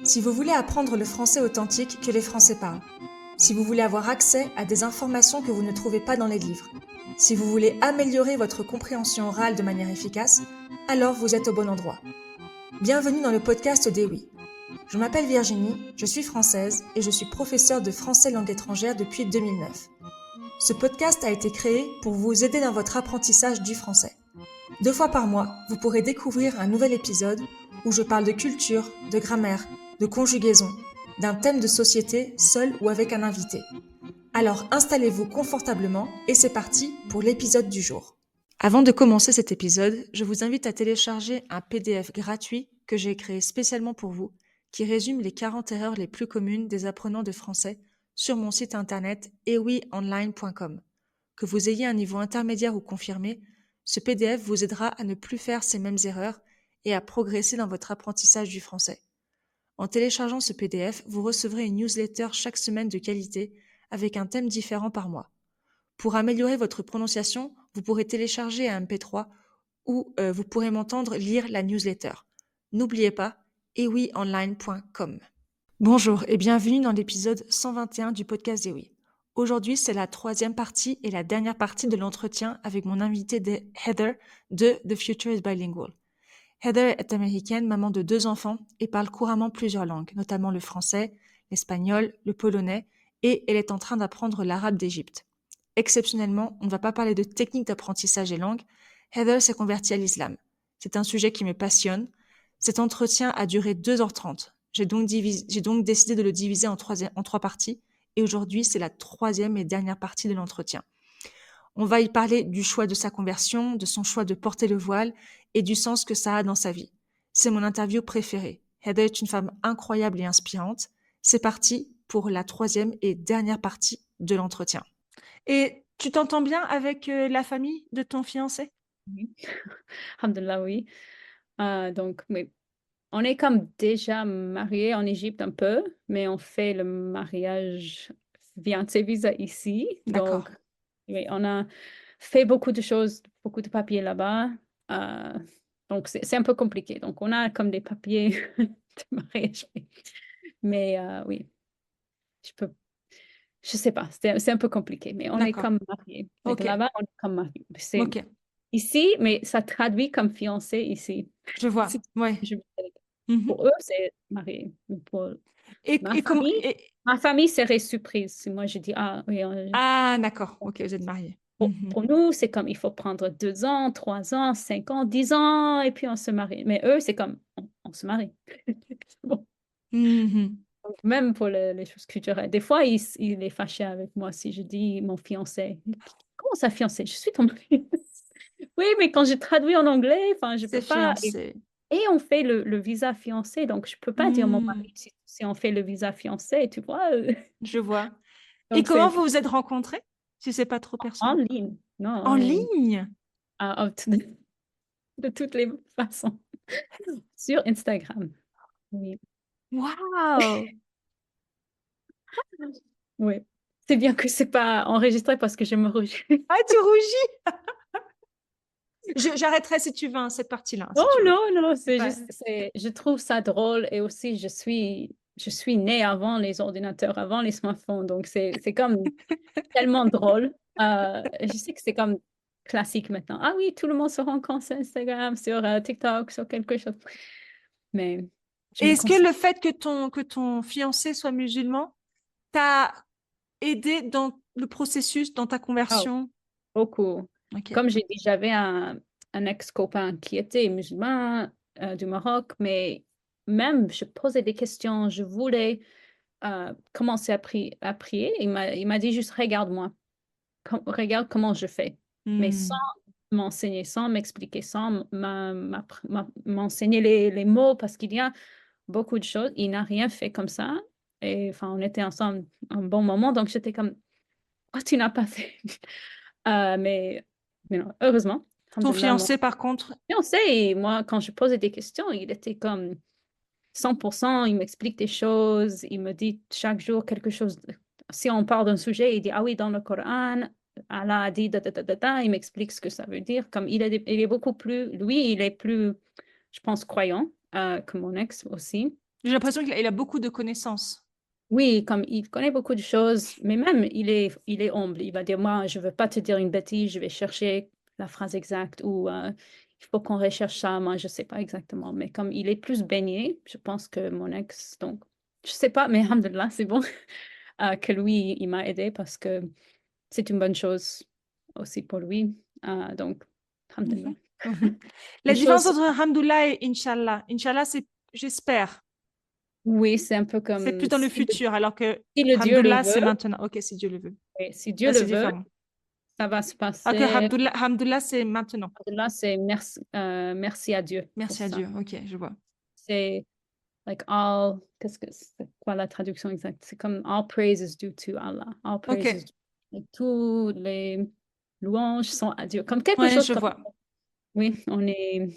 Si vous voulez apprendre le français authentique que les Français parlent, si vous voulez avoir accès à des informations que vous ne trouvez pas dans les livres, si vous voulez améliorer votre compréhension orale de manière efficace, alors vous êtes au bon endroit. Bienvenue dans le podcast d'EWI. Je m'appelle Virginie, je suis française et je suis professeure de français langue étrangère depuis 2009. Ce podcast a été créé pour vous aider dans votre apprentissage du français. 2 fois par mois, vous pourrez découvrir un nouvel épisode où je parle de culture, de grammaire, de conjugaison, d'un thème de société seul ou avec un invité. Alors installez-vous confortablement et c'est parti pour l'épisode du jour. Avant de commencer cet épisode, je vous invite à télécharger un PDF gratuit que j'ai créé spécialement pour vous, qui résume les 40 erreurs les plus communes des apprenants de français sur mon site internet ewionline.com. Que vous ayez un niveau intermédiaire ou confirmé, ce PDF vous aidera à ne plus faire ces mêmes erreurs et à progresser dans votre apprentissage du français. En téléchargeant ce PDF, vous recevrez une newsletter chaque semaine de qualité avec un thème différent par mois. Pour améliorer votre prononciation, vous pourrez télécharger un MP3 ou vous pourrez m'entendre lire la newsletter. N'oubliez pas, ewionline.com. Bonjour et bienvenue dans l'épisode 121 du podcast d'EWI. Aujourd'hui, c'est la 3e partie et la dernière partie de l'entretien avec mon invité Heather de The Future is Bilingual. Heather est américaine, maman de 2 enfants et parle couramment plusieurs langues, notamment le français, l'espagnol, le polonais et elle est en train d'apprendre l'arabe d'Égypte. Exceptionnellement, on ne va pas parler de techniques d'apprentissage et langue. Heather s'est convertie à l'islam. C'est un sujet qui me passionne. Cet entretien a duré 2h30. J'ai donc décidé de le diviser en 3 parties et aujourd'hui, c'est la 3e et dernière partie de l'entretien. On va y parler du choix de sa conversion, de son choix de porter le voile et du sens que ça a dans sa vie. C'est mon interview préférée. Heather est une femme incroyable et inspirante. C'est parti pour la 3e et dernière partie de l'entretien. Et tu t'entends bien avec la famille de ton fiancé? Oui. Alhamdoulilah, oui. Donc, mais on est comme déjà mariés en Égypte un peu, mais on fait le mariage via visa ici. D'accord. Donc, oui, on a fait beaucoup de choses, beaucoup de papiers là-bas. Euh, donc, c'est un peu compliqué. Donc, on a comme des papiers de mariage. Mais oui, je sais pas, c'est un peu compliqué, mais on est D'accord. comme mariés. Donc, Ok. là-bas, on est comme mariés. C'est Ok. ici, mais ça traduit comme fiancé ici. Je vois. C'est- Ouais. je- Mhm. Pour eux, c'est marié. Mais pour Et comment ma famille serait surprise si moi je dis, ah oui, Ah, d'accord. Ok, vous êtes mariés. Mhm. pour nous, c'est comme il faut prendre 2 ans, 3 ans, 5 ans, 10 ans, et puis on se marie. Mais eux, c'est comme, on se marie. Bon. Mhm. Donc, même pour les choses culturelles. Des fois, il est fâché avec moi si je dis mon fiancé. Comment ça, fiancé? Je suis ton mari. Oui, mais quand je traduis en anglais, enfin, je peux C'est pas. fiancé. Et on fait le visa fiancé, donc je peux pas dire mon mari Hmm, si on fait le visa fiancé, tu vois. je vois. Et Donc comment c'est vous vous êtes rencontrés, si c'est pas trop en personnel? ligne, non, En ligne? de toutes les façons. Sur Instagram. Oui. Waouh! Oui. C'est bien que c'est pas enregistré parce que je me rougis. Ah, tu rougis! J'arrêterai si tu veux, hein, cette partie-là, Oh si tu veux. non, non, c'est Ouais. juste, je trouve ça drôle et aussi je suis née avant les ordinateurs, avant les smartphones, donc c'est comme tellement drôle. Je sais que c'est comme classique maintenant. Ah oui, tout le monde se rencontre sur Instagram, sur TikTok, sur quelque chose. Mais je Et me est-ce que concentre. le fait que ton fiancé soit musulman t'a aidé dans le processus, dans ta Oh, conversion? beaucoup. Ok. Comme j'ai dit, j'avais un ex-copain qui était musulman du Maroc, mais même je posais des questions, je voulais commencer à prier. Il m'a dit juste regarde-moi, regarde comment je fais, mais sans Hmm. m'enseigner, sans m'expliquer, sans m'enseigner les mots, parce qu'il y a beaucoup de choses. Il n'a rien fait comme ça. Et enfin, on était ensemble un bon moment, donc j'étais comme, oh, tu n'as pas fait. Mais, non, heureusement, Ton alhamdoulilah, mon fiancé, par contre, fiancé, et moi, quand je posais des questions, il était comme 100%, il m'explique des choses, il me dit chaque jour quelque chose. Si on parle d'un sujet, il dit, ah oui, dans le Coran, Allah a dit, il m'explique ce que ça veut dire. Comme il est beaucoup plus, lui, il est plus, je pense, croyant que mon ex aussi. J'ai l'impression qu'il a beaucoup de connaissances. Oui, comme il connaît beaucoup de choses, mais même il est humble. Il va dire, moi, je veux pas te dire une bêtise, je vais chercher la phrase exacte ou il faut qu'on recherche ça. Moi, je sais pas exactement, mais comme il est plus baigné, je pense que mon ex, donc, je sais pas, mais alhamdoulilah, c'est bon que lui, il m'a aidé parce que c'est une bonne chose aussi pour lui. Donc, alhamdoulilah. Mhm. Mhm. La Les différence choses, entre Alhamdoulilah et Inch'Allah. Inch'Allah, c'est j'espère. oui, c'est un peu C'est plus comme dans le futur, alors que si le Dieu le Alhamdoulilah, veut, c'est maintenant. Ok, si Dieu le veut. et si Dieu Là, le c'est veut, différent. ça va se Alors que passer. Alhamdoulilah, c'est maintenant. Là, c'est merci, merci à Dieu pour Merci à ça. Dieu. Ok, je vois. C'est like all, qu'est-ce que c'est quoi la traduction exacte? C'est comme all praise is due to Allah. All Ok, praise is like, tous les louanges sont à Dieu. Comme quelque ouais, chose je comme, vois. oui, on est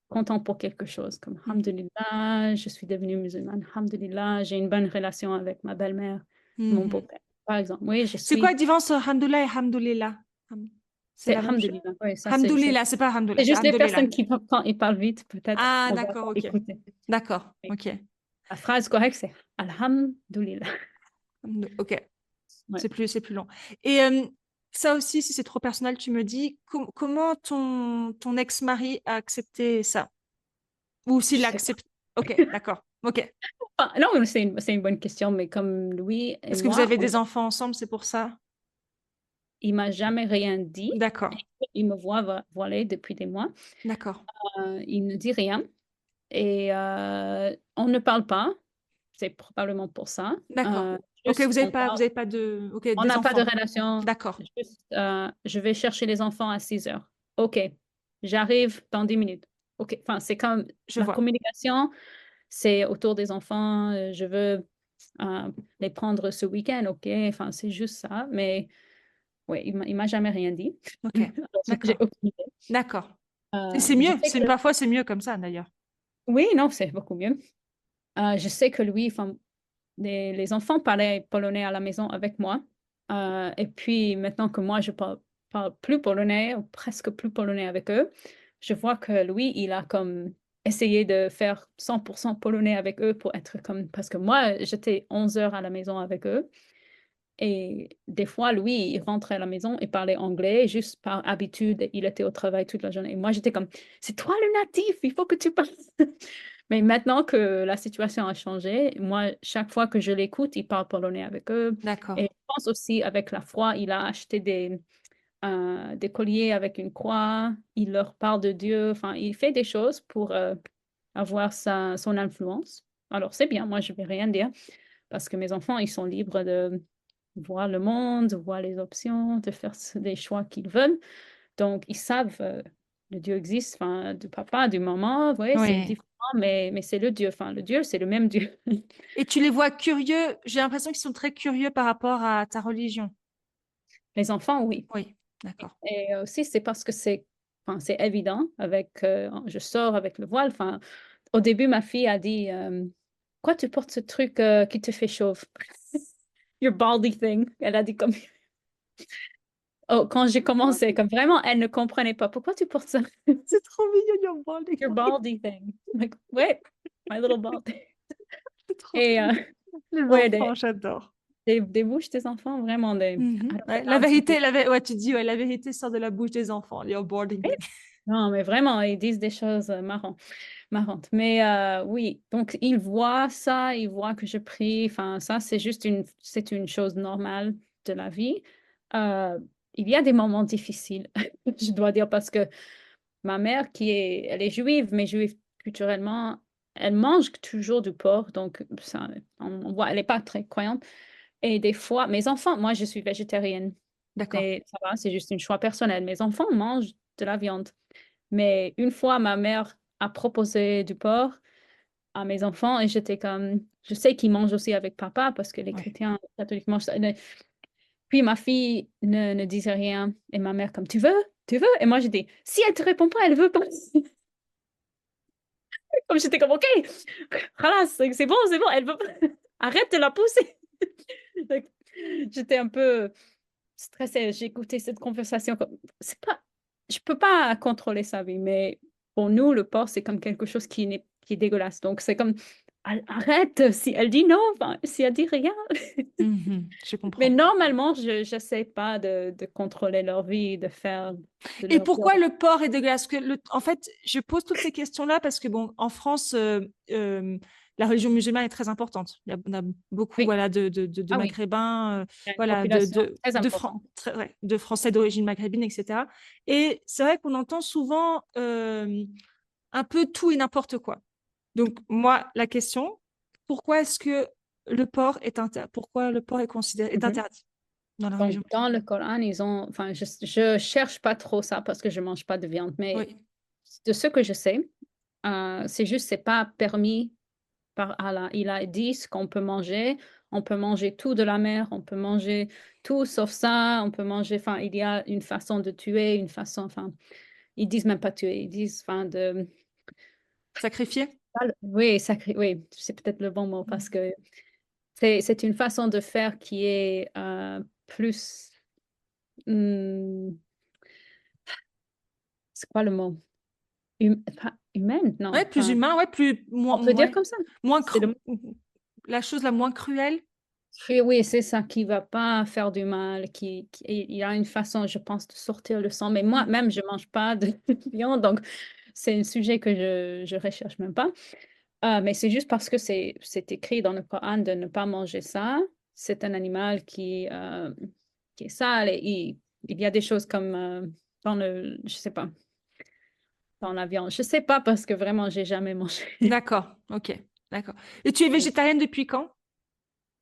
content pour quelque chose. Comme, Mhm. alhamdulillah, je suis devenue musulmane. Alhamdulillah, j'ai une bonne relation avec ma belle-mère, mon Mhm. beau-père. Par exemple, oui, je C'est quoi suis, la différence entre Alhamdoulilah et Hamdoulillah? C'est c'est la même chose? alhamdulillah. Oui, ça, Hamdoulillah, c'est pas Alhamdoulilah, c'est c'est juste les Hamdoulillah. personnes qui, quand ils parlent vite, peut-être, Ah, on va pas d'accord, ok. écouter. D'accord, Oui. ok. La phrase correcte, c'est Alhamdulillah. Ok, Ouais. c'est plus long. Et ça aussi, si c'est trop personnel, tu me dis comment ton ex-mari a accepté ça? Ou Je s'il sais pas. accepte. Ok, d'accord, ok. Ah, non, c'est une bonne question, mais comme lui et Parce que vous moi, avez des enfants ensemble, c'est pour ça? il m'a jamais rien dit. D'accord, Il me voit voiler depuis des mois. d'accord, Il ne dit rien et on ne parle pas. C'est probablement pour ça. d'accord. Ok, Juste, on vous parle. avez pas de. Ok, On des n'a pas de enfants. relation. D'accord, Juste, je vais chercher les enfants à 6 heures. OK, j'arrive dans 10 minutes. OK, enfin, c'est comme je la vois. communication, c'est autour des enfants. Je veux les prendre ce week-end. OK, enfin, c'est juste ça. Mais oui, il m'a jamais rien dit. Ok, Alors, j'ai d'accord, aucune idée. d'accord. Et c'est Je mieux, sais que, parfois c'est mieux comme ça d'ailleurs. oui, non, c'est beaucoup mieux. Je sais que lui, enfin, les enfants parlaient polonais à la maison avec moi. Et puis maintenant que moi, je parle plus polonais, ou presque plus polonais avec eux, je vois que lui, il a comme essayé de faire 100% polonais avec eux pour être comme... Parce que moi, j'étais 11 heures à la maison avec eux. Et des fois, lui, il rentrait à la maison et parlait anglais, juste par habitude. Il était au travail toute la journée. Et moi, j'étais comme, c'est toi le natif, il faut que tu parles. Mais maintenant que la situation a changé, moi, chaque fois que je l'écoute, il parle polonais avec eux. D'accord. Et je pense aussi, avec la foi, il a acheté des colliers avec une croix. Il leur parle de Dieu. Enfin, il fait des choses pour avoir son influence. Alors, c'est bien, moi, je ne vais rien dire parce que mes enfants, ils sont libres de voir le monde, voir les options, de faire des choix qu'ils veulent. Donc, ils savent le Dieu existe, enfin, du papa, du maman, oui, c'est Oui. différent, mais c'est le Dieu. Enfin, le Dieu, c'est le même Dieu. Et tu les vois curieux, j'ai l'impression qu'ils sont très curieux par rapport à ta religion. Les enfants, oui. Oui, d'accord. Et aussi, c'est parce que enfin, c'est évident avec, je sors avec le voile. Enfin, au début, ma fille a dit, quoi tu portes ce truc qui te fait chauve? Your baldy thing. Elle a dit comme, oh, quand j'ai commencé, comme vraiment, elle ne comprenait pas. Pourquoi tu portes ça? C'est trop mignon, your balding. Your baldy thing. I'm like, wait, my little baldy. C'est trop Et trop. Les ouais, enfants, j'adore. des bouches des enfants, vraiment des. Mhm. Alors, Ouais, la regarde, vérité, ouais, tu dis, ouais, la vérité sort de la bouche des enfants, your boarding. non, mais vraiment, ils disent des choses marrantes. Mais oui, donc ils voient ça, ils voient que je prie. Enfin, ça, c'est une chose normale de la vie. Euh, il y a des moments difficiles, je dois dire, parce que ma mère, elle est juive, mais juive culturellement, elle mange toujours du porc, donc ça, on voit, elle n'est pas très croyante. Et des fois, mes enfants, moi, je suis végétarienne. D'accord. Et ça va, c'est juste un choix personnel. Mes enfants mangent de la viande. Mais une fois, ma mère a proposé du porc à mes enfants et j'étais comme, je sais qu'ils mangent aussi avec papa parce que les Ouais. chrétiens catholiques mangent ça. Puis ma fille ne disait rien et ma mère comme, tu veux? Tu veux? Et moi, j'ai dit, si elle te répond pas, elle veut pas. Comme j'étais comme, OK, voilà, c'est bon, elle veut pas. Arrête de la pousser. Donc, j'étais un peu stressée. J'ai écouté cette conversation. C'est pas, je peux pas contrôler sa vie, mais pour nous, le porc, c'est comme quelque chose qui est dégueulasse. Donc, c'est comme, arrête, si elle dit non, enfin, si elle dit rien. Je Mais comprends. normalement, je n'essaie pas de contrôler leur vie, de faire de Et leur dire. pourquoi le porc est dégueulasse? En fait, je pose toutes ces questions-là parce que, bon, en France, la religion musulmane est très importante. On a beaucoup, Oui, voilà, de ah oui, Maghrébins, il y a une voilà, population très ouais, de Français d'origine maghrébine, etc. Et c'est vrai qu'on entend souvent un peu tout et n'importe quoi. Donc, moi, la question, pourquoi est-ce que pourquoi le porc est importante. interdit dans la Donc, religion dans musulmane? le Coran, ils ont, enfin, je cherche pas trop ça parce que je mange pas de viande, mais Oui, de ce que je sais, c'est juste, c'est pas permis par Allah. Il a dit ce qu'on peut manger. On peut manger tout de la mer, on peut manger tout sauf ça. On peut manger, enfin, il y a une façon de tuer, une façon, enfin, ils disent même pas tuer, ils disent, enfin, de, sacrifié. oui, oui, c'est peut-être le bon mot parce que c'est une façon de faire qui est plus, hmm, c'est quoi le mot? Pas humaine, non. Ouais, plus Enfin, humain, ouais, on peut dire ouais, comme ça. moins C'est le mot. la chose la moins cruelle. Oui, oui, c'est ça qui va pas faire du mal, il y a une façon, je pense, de sortir le sang. Mais Mm. moi-même, je mange pas de viande, donc c'est un sujet que je recherche même pas. Mais c'est juste parce que c'est écrit dans le Coran de ne pas manger ça. C'est un animal qui est sale et il y a des choses comme dans je sais pas, dans la viande. Je sais pas parce que vraiment, j'ai jamais mangé D'accord, ok, d'accord. Et tu es végétarienne depuis quand?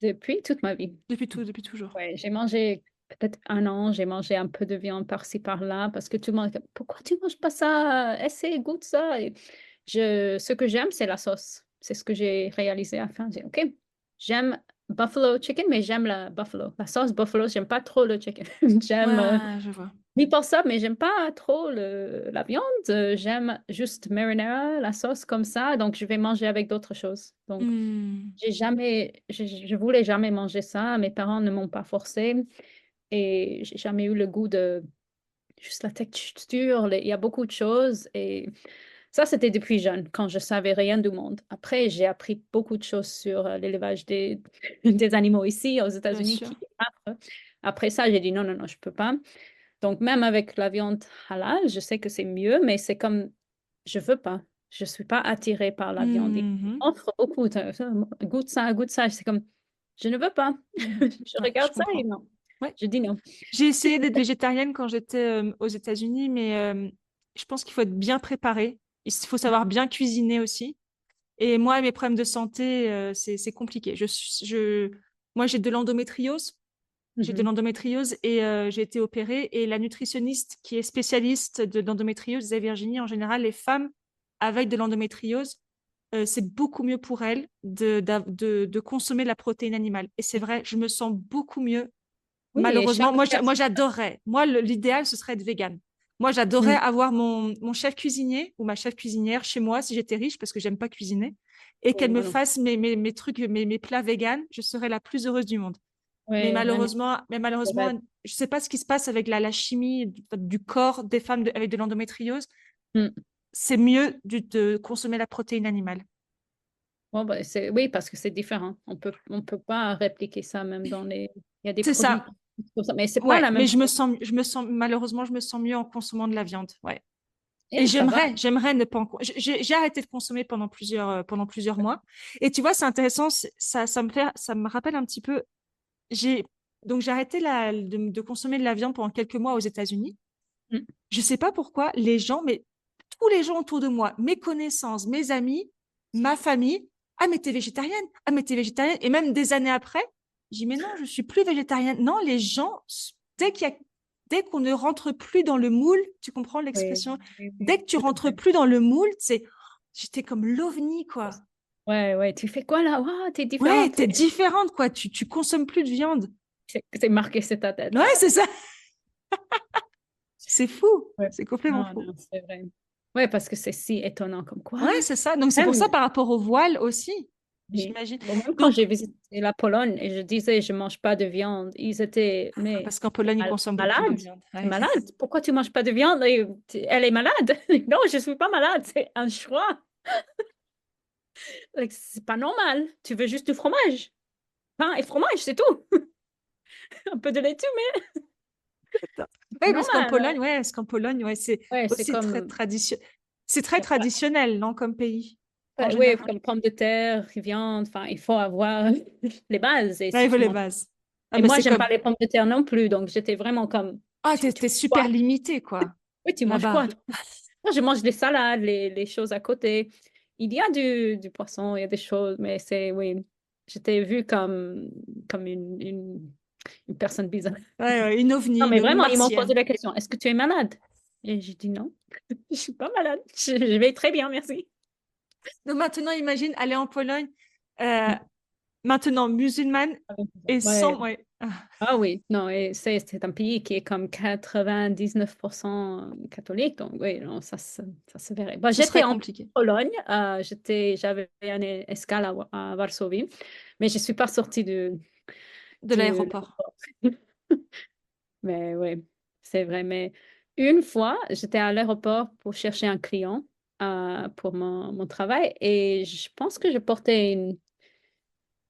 depuis toute ma vie. Depuis toujours. Ouais, j'ai mangé peut-être un an, j'ai mangé un peu de viande par-ci par-là parce que tout le monde est comme, pourquoi tu manges pas ça? Essaie, goûte ça. Et ce que j'aime, c'est la sauce. C'est ce que j'ai réalisé à la fin. J'ai dit, OK, j'aime buffalo chicken, mais j'aime la buffalo. La sauce buffalo, j'aime pas trop le chicken. J'aime Ouais, je vois. ni pour ça, mais j'aime pas trop la viande. J'aime juste marinara, la sauce comme ça. Donc, je vais manger avec d'autres choses. Donc, Hmm. je voulais jamais manger ça. Mes parents ne m'ont pas forcé et j'ai jamais eu le goût de juste la texture. Il y a beaucoup de choses et ça, c'était depuis jeune, quand je savais rien du monde. Après, j'ai appris beaucoup de choses sur l'élevage des animaux ici aux Bien États-Unis sûr. qui est affreux. Après ça, j'ai dit non, non, non, je peux pas. Donc, même avec la viande halal, je sais que c'est mieux, mais c'est comme, je veux pas. Je suis pas attirée par la viande. Ils Mhm. offrent beaucoup. Goûte ça, goûte ça. C'est comme, je ne veux pas. Mhm. Je Ouais, je regarde ça et comprends. non. Ouais. Je dis non. J'ai essayé d'être végétarienne quand j'étais aux États-Unis, mais je pense qu'il faut être bien préparé. Il faut savoir bien cuisiner aussi. Et moi, mes problèmes de santé, c'est compliqué. Moi, j'ai de l'endométriose. J'ai de Mhm. l'endométriose et j'ai été opérée. Et la nutritionniste qui est spécialiste de l'endométriose disait, Virginie, en général, les femmes avec de l'endométriose, c'est beaucoup mieux pour elles de consommer de la protéine animale. Et c'est vrai, je me sens beaucoup mieux. Oui, et Malheureusement, chaque moi personne. j'adorerais. Moi, l'idéal, ce serait être végane. Moi, j'adorerais Mm. avoir mon chef cuisinier ou ma chef cuisinière chez moi si j'étais riche parce que j'aime pas cuisiner et Oui, qu'elle me moi non. fasse mes trucs, mes plats véganes. Je serais la plus heureuse du monde. Oui, vraiment. Mais Le malheureusement, rêve. je ne sais pas ce qui se passe avec la chimie du corps des femmes avec de l'endométriose. Mm. C'est mieux de consommer la protéine animale. Bon, bah, oui, parce que c'est différent. On peut pas répliquer ça même il y a des C'est produits ça. qui comme ça, mais c'est pas Ouais, la mais même chose. malheureusement, je me sens mieux en consommant de la viande. Ouais. Et Et ça va. j'aimerais ne pas j'ai arrêté de consommer pendant plusieurs mois. Et tu vois, c'est intéressant, ça me rappelle un petit peu. J'ai, donc j'ai arrêté de consommer de la viande pendant quelques mois aux États-Unis. Mm. Je sais pas pourquoi mais tous les gens autour de moi, mes connaissances, mes amis, ma famille, ah mais t'es végétarienne, ah mais t'es végétarienne. Et même des années après, j'ai dit mais non, je suis plus végétarienne. Non, les gens, dès qu'on ne rentre plus dans le moule, tu comprends Oui, l'expression? oui, Dès oui, que tu tout à rentres fait. plus dans le moule, j'étais comme l'ovni, quoi. Ouais, ouais, tu fais quoi là? Waouh, t'es Ouais, différente. t'es différente, quoi. Tu consommes plus de viande. C'est marqué sur ta tête. Ouais, c'est ça. C'est fou. Ouais. C'est complètement Non, fou. non, c'est vrai. Ouais, parce que c'est si étonnant comme quoi. Ouais, c'est ça. Donc, c'est pour Même, ça, par rapport au voile aussi, oui. j'imagine. Bon, même quand Donc, j'ai visité la Pologne et je disais je mange pas de viande, ils étaient mais parce qu'en t'es Pologne, ils consomment beaucoup de malade, viande. t'es Ouais. malade. Pourquoi tu manges pas de viande? Elle est malade. Non, je suis pas malade. C'est un choix. Like, c'est pas normal. Tu veux juste du fromage. Pain et fromage, c'est tout. Un peu de laitue, mais D'accord. c'est pas Ouais, parce qu'en normal. Pologne, ouais, parce qu'en Pologne, ouais, c'est Ouais, c'est aussi comme, c'est très y a pas, traditionnel, non, comme pays, en ouais, général. comme pommes de terre, viande, enfin, il faut avoir les bases. Et Là, si il faut tu les manges. bases. Ah, Et bah, moi, c'est j'aime pas comme, les pommes de terre non plus, donc j'étais vraiment comme, ah, tu t'es manges quoi? super limité, quoi, Oui, tu manges là-bas. quoi, toi? Moi, je mange les salades, les choses à côté. Il y a du poisson, il y a des choses, mais c'est, oui, j'étais vue comme une personne bizarre. Ouais, ouais, une Non, ovni, mais une vraiment, ils m'ont posé martienne. la question, est-ce que tu es malade? Et j'ai dit non, je suis pas malade, je vais très bien, merci. Donc maintenant, imagine aller en Pologne, euh, maintenant musulmane et Ouais. sans, ouais. Ah, Ah oui, non, et c'est un pays qui est comme 99% catholique, donc oui, non, ça se verrait. Bon, ce serait j'étais en compliqué. Pologne, j'avais une escale à Varsovie, mais je ne suis pas sortie De de l'aéroport. l'aéroport. Mais oui, c'est vrai. Mais une fois, j'étais à l'aéroport pour chercher un client pour mon travail et je pense que je portais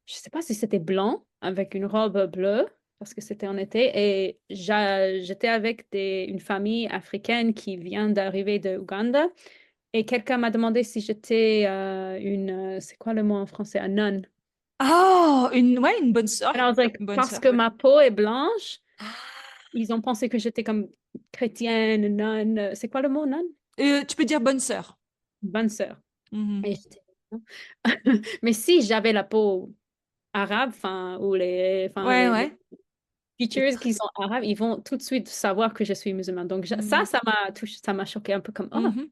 je sais pas si c'était blanc avec une robe bleue parce que c'était en été et j'étais avec une famille africaine qui vient d'arriver de Ouganda et quelqu'un m'a demandé si j'étais c'est quoi le mot en français, un nun. Oh, ouais, une bonne And sœur. I was like, Une bonne parce sœur, que ouais. ma peau est blanche, Ah. ils ont pensé que j'étais comme chrétienne, nonne. C'est quoi le mot, nonne? Tu peux dire bonne sœur. Bonne sœur. Mhm. Et j'étais, non. Mais si j'avais la peau arabe, enfin, ou enfin, Ouais, les ouais. Et features qui sont arabes, ils vont tout de suite savoir que je suis musulmane. Donc Mhm. ça m'a touché, ça m'a choqué un peu comme, oh, Mhm.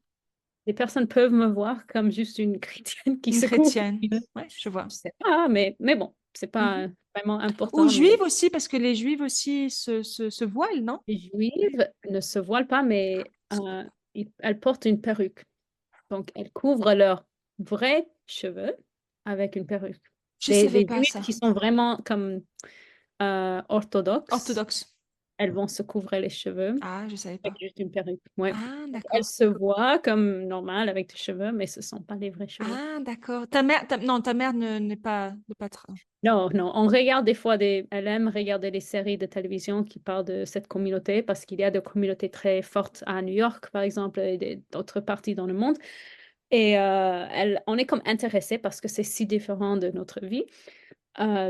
les personnes peuvent me voir comme juste une chrétienne qui Une se couvre. chrétienne. Je Ouais, je vois. sais pas, mais bon, c'est Mhm. pas vraiment Ou important. Mais juive aussi, parce que les juives aussi se voilent, non? les juives ne se voilent pas, mais elles portent une perruque. Donc, elles couvrent leurs vrais cheveux avec une perruque. Je savais Les pas juifs ça. qui sont vraiment comme orthodoxes, Orthodoxe. elles vont se couvrir les cheveux Ah, je savais avec pas. juste une perruque. Ouais. Ah, Donc, elles d'accord. se voient comme normales avec des cheveux, mais ce ne sont pas les vrais cheveux. Ah, d'accord. Ta mère, non, ta mère n'est pas Non, non, on regarde des fois elle aime regarder des séries de télévision qui parlent de cette communauté parce qu'il y a des communautés très fortes à New York, par exemple, et d'autres parties dans le monde. Et on est comme intéressé parce que c'est si différent de notre vie.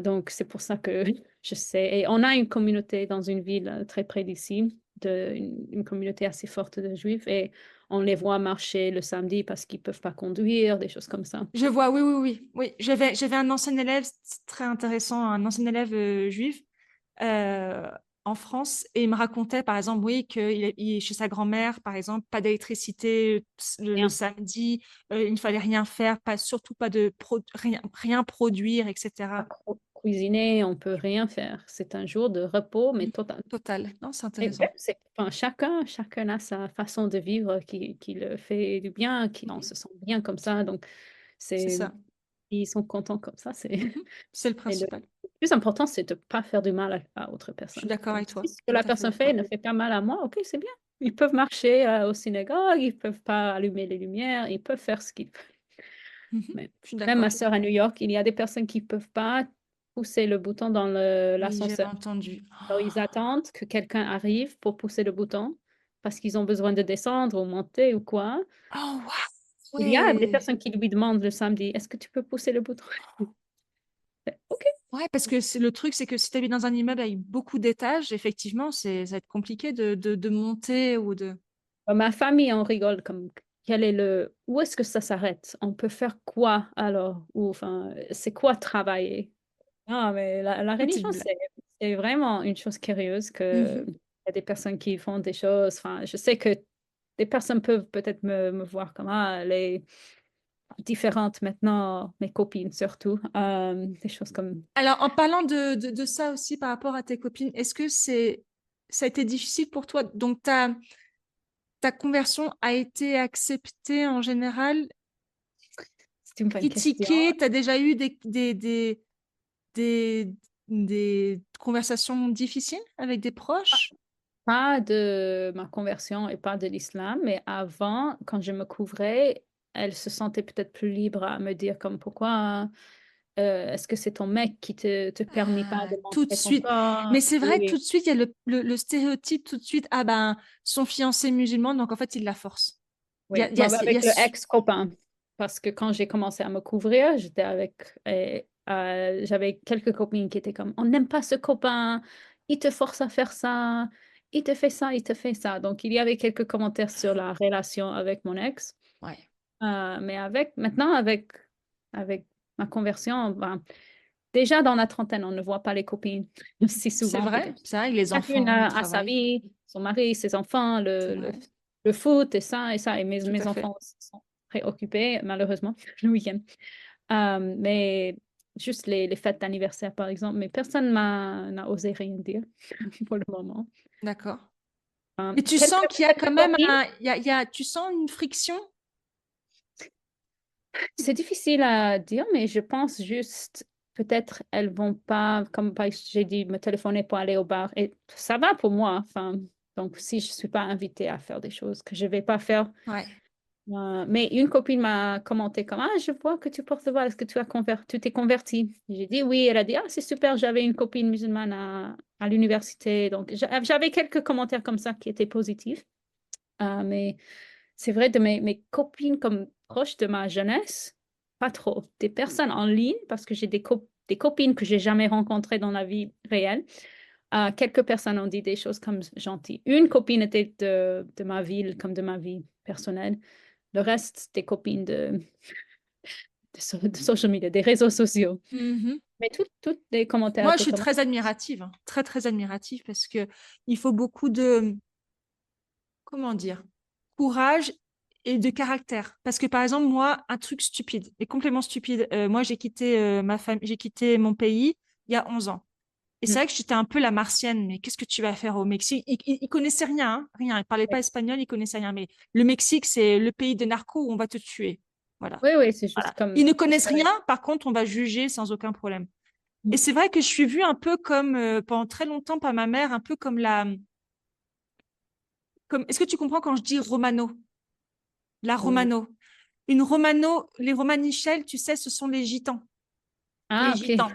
Donc, c'est pour ça que je sais. Et on a une communauté dans une ville très près d'ici, une communauté assez forte de Juifs, et on les voit marcher le samedi parce qu'ils ne peuvent pas conduire, des choses comme ça. Je vois, oui, oui, oui. Oui, j'avais un ancien élève, c'est très intéressant, un ancien élève juif euh, en France, et il me racontait, par exemple, oui, chez sa grand-mère, par exemple, pas d'électricité le Rien. samedi, il ne fallait rien faire, surtout pas rien produire, Pas etc. cuisiner, on peut rien faire. C'est un jour de repos, mais Mm. total. Total. Non, c'est Et intéressant. même, enfin, chacun a sa façon de vivre qui le fait du bien, qui on Mhm. se sent bien comme ça. Donc, C'est c'est, ça. ils sont contents comme ça. Mhm. C'est le Et le principal. plus important, c'est de ne pas faire du mal à autre Je suis personne. d'accord Donc, avec toi. si ce que Tout la à fait personne fait d'accord. ne fait pas mal à moi, ok, c'est bien. Ils peuvent marcher au synagogue, ils peuvent pas allumer les lumières, ils peuvent faire ce qu'ils veulent. Mhm. Mais Je suis même ma d'accord. sœur à New York, il y a des personnes qui peuvent pas pousser le bouton dans Oui, j'avais l'ascenseur. entendu. Alors, ils attendent que quelqu'un arrive pour pousser le bouton parce qu'ils ont besoin de descendre ou monter ou quoi. Oh, waouh! Il y a des Ouais. personnes qui lui demandent le samedi, est-ce que tu peux pousser le bouton? Ok. Ouais, parce que le truc, c'est que si tu habites dans un immeuble avec beaucoup d'étages, effectivement, ça va être compliqué de monter ou de. Ma famille, on rigole comme où est-ce que ça s'arrête? On peut faire quoi alors? Ou enfin, c'est quoi travailler? Ah, mais la Petite religion, blague. c'est vraiment une chose curieuse que Mhm. il y a des personnes qui font des choses. Enfin, je sais que des personnes peuvent peut-être me voir comme elle est différente maintenant, mes copines surtout, des choses comme Alors, en parlant de ça aussi par rapport à tes copines, est-ce que ça a été difficile pour toi? Donc, ta conversion a été acceptée en général, c'est une bonne question. critiquée? Tu as déjà eu des, des conversations difficiles avec des proches? Pas de ma conversion et pas de l'islam, mais avant, quand je me couvrais, elle se sentait peut-être plus libre à me dire comme pourquoi est-ce que c'est ton mec qui te permet pas Ah, de tout de montrer ton suite. corps? Mais c'est vrai que tout Oui, de suite, il y a le stéréotype tout de suite. Ah ben, son fiancé est musulman, donc en fait, il la force. oui. Il y a, Moi, avec le ex-copain, parce que quand j'ai commencé à me couvrir, j'étais avec, j'avais quelques copines qui étaient comme, on n'aime pas ce copain, il te force à faire ça, il te fait ça, il te fait ça. Donc, il y avait quelques commentaires sur la relation avec mon ex. Ouais. Mais maintenant, avec ma conversion, ben, déjà dans la trentaine, on ne voit pas les copines si souvent, peut-être. C'est vrai, les Chacune enfants, le a sa travail. vie, son mari, ses enfants, C'est vrai, le foot et ça et ça. Et tout mes à fait. enfants aussi sont préoccupés, malheureusement, le week-end. Mais juste les fêtes d'anniversaire, par exemple. Mais personne n'a osé rien dire pour le moment. D'accord. Euh, Et tu quelques, sens qu'il y a quand quelques même copines. tu sens une friction? C'est difficile à dire, mais je pense juste, peut-être elles vont pas, comme j'ai dit, me téléphoner pour aller au bar. Et ça va pour moi. Enfin, donc, si je suis pas invitée à faire des choses que je vais pas faire. Ouais. Mais une copine m'a commenté comme, ah, je vois que tu portes le voile, est-ce que tu t'es convertie? J'ai dit oui. Elle a dit, ah, c'est super, j'avais une copine musulmane à l'université. Donc, j'avais quelques commentaires comme ça qui étaient positifs. Mais c'est vrai, de mes copines comme proches de ma jeunesse, pas trop. Des personnes en ligne, parce que j'ai des copines que j'ai jamais rencontrées dans la vie réelle. Quelques personnes ont dit des choses comme gentilles. Une copine était de ma ville, comme de ma vie personnelle. Le reste, des copines de social media, des réseaux sociaux. Mhm. Mais tous des commentaires Moi, je étaient suis comme, très admirative, hein. Très, très admirative parce que il faut beaucoup de, comment dire, courage et de caractère. Parce que par exemple, moi, un truc stupide, et complètement stupide, moi, j'ai quitté ma famille, j'ai quitté mon pays il y a 11 ans. Et c'est mm, vrai que j'étais un peu la martienne, mais qu'est-ce que tu vas faire au Mexique? Ils connaissaient rien, hein, rien. Ils parlaient pas oui, espagnol, ils connaissaient rien. Mais le Mexique, c'est le pays des narcos où on va te tuer. Voilà. oui, oui, c'est juste Voilà. comme, Ils ne connaissent rien, par contre, on va juger sans aucun problème. Et mm, c'est vrai que je suis vue un peu comme, pendant très longtemps par ma mère, un peu comme est-ce que tu comprends quand je dis Romano? La mm. Romano. Une Romano, les Romanichels, tu sais, ce sont les gitans. Les Ah, ok. gitans.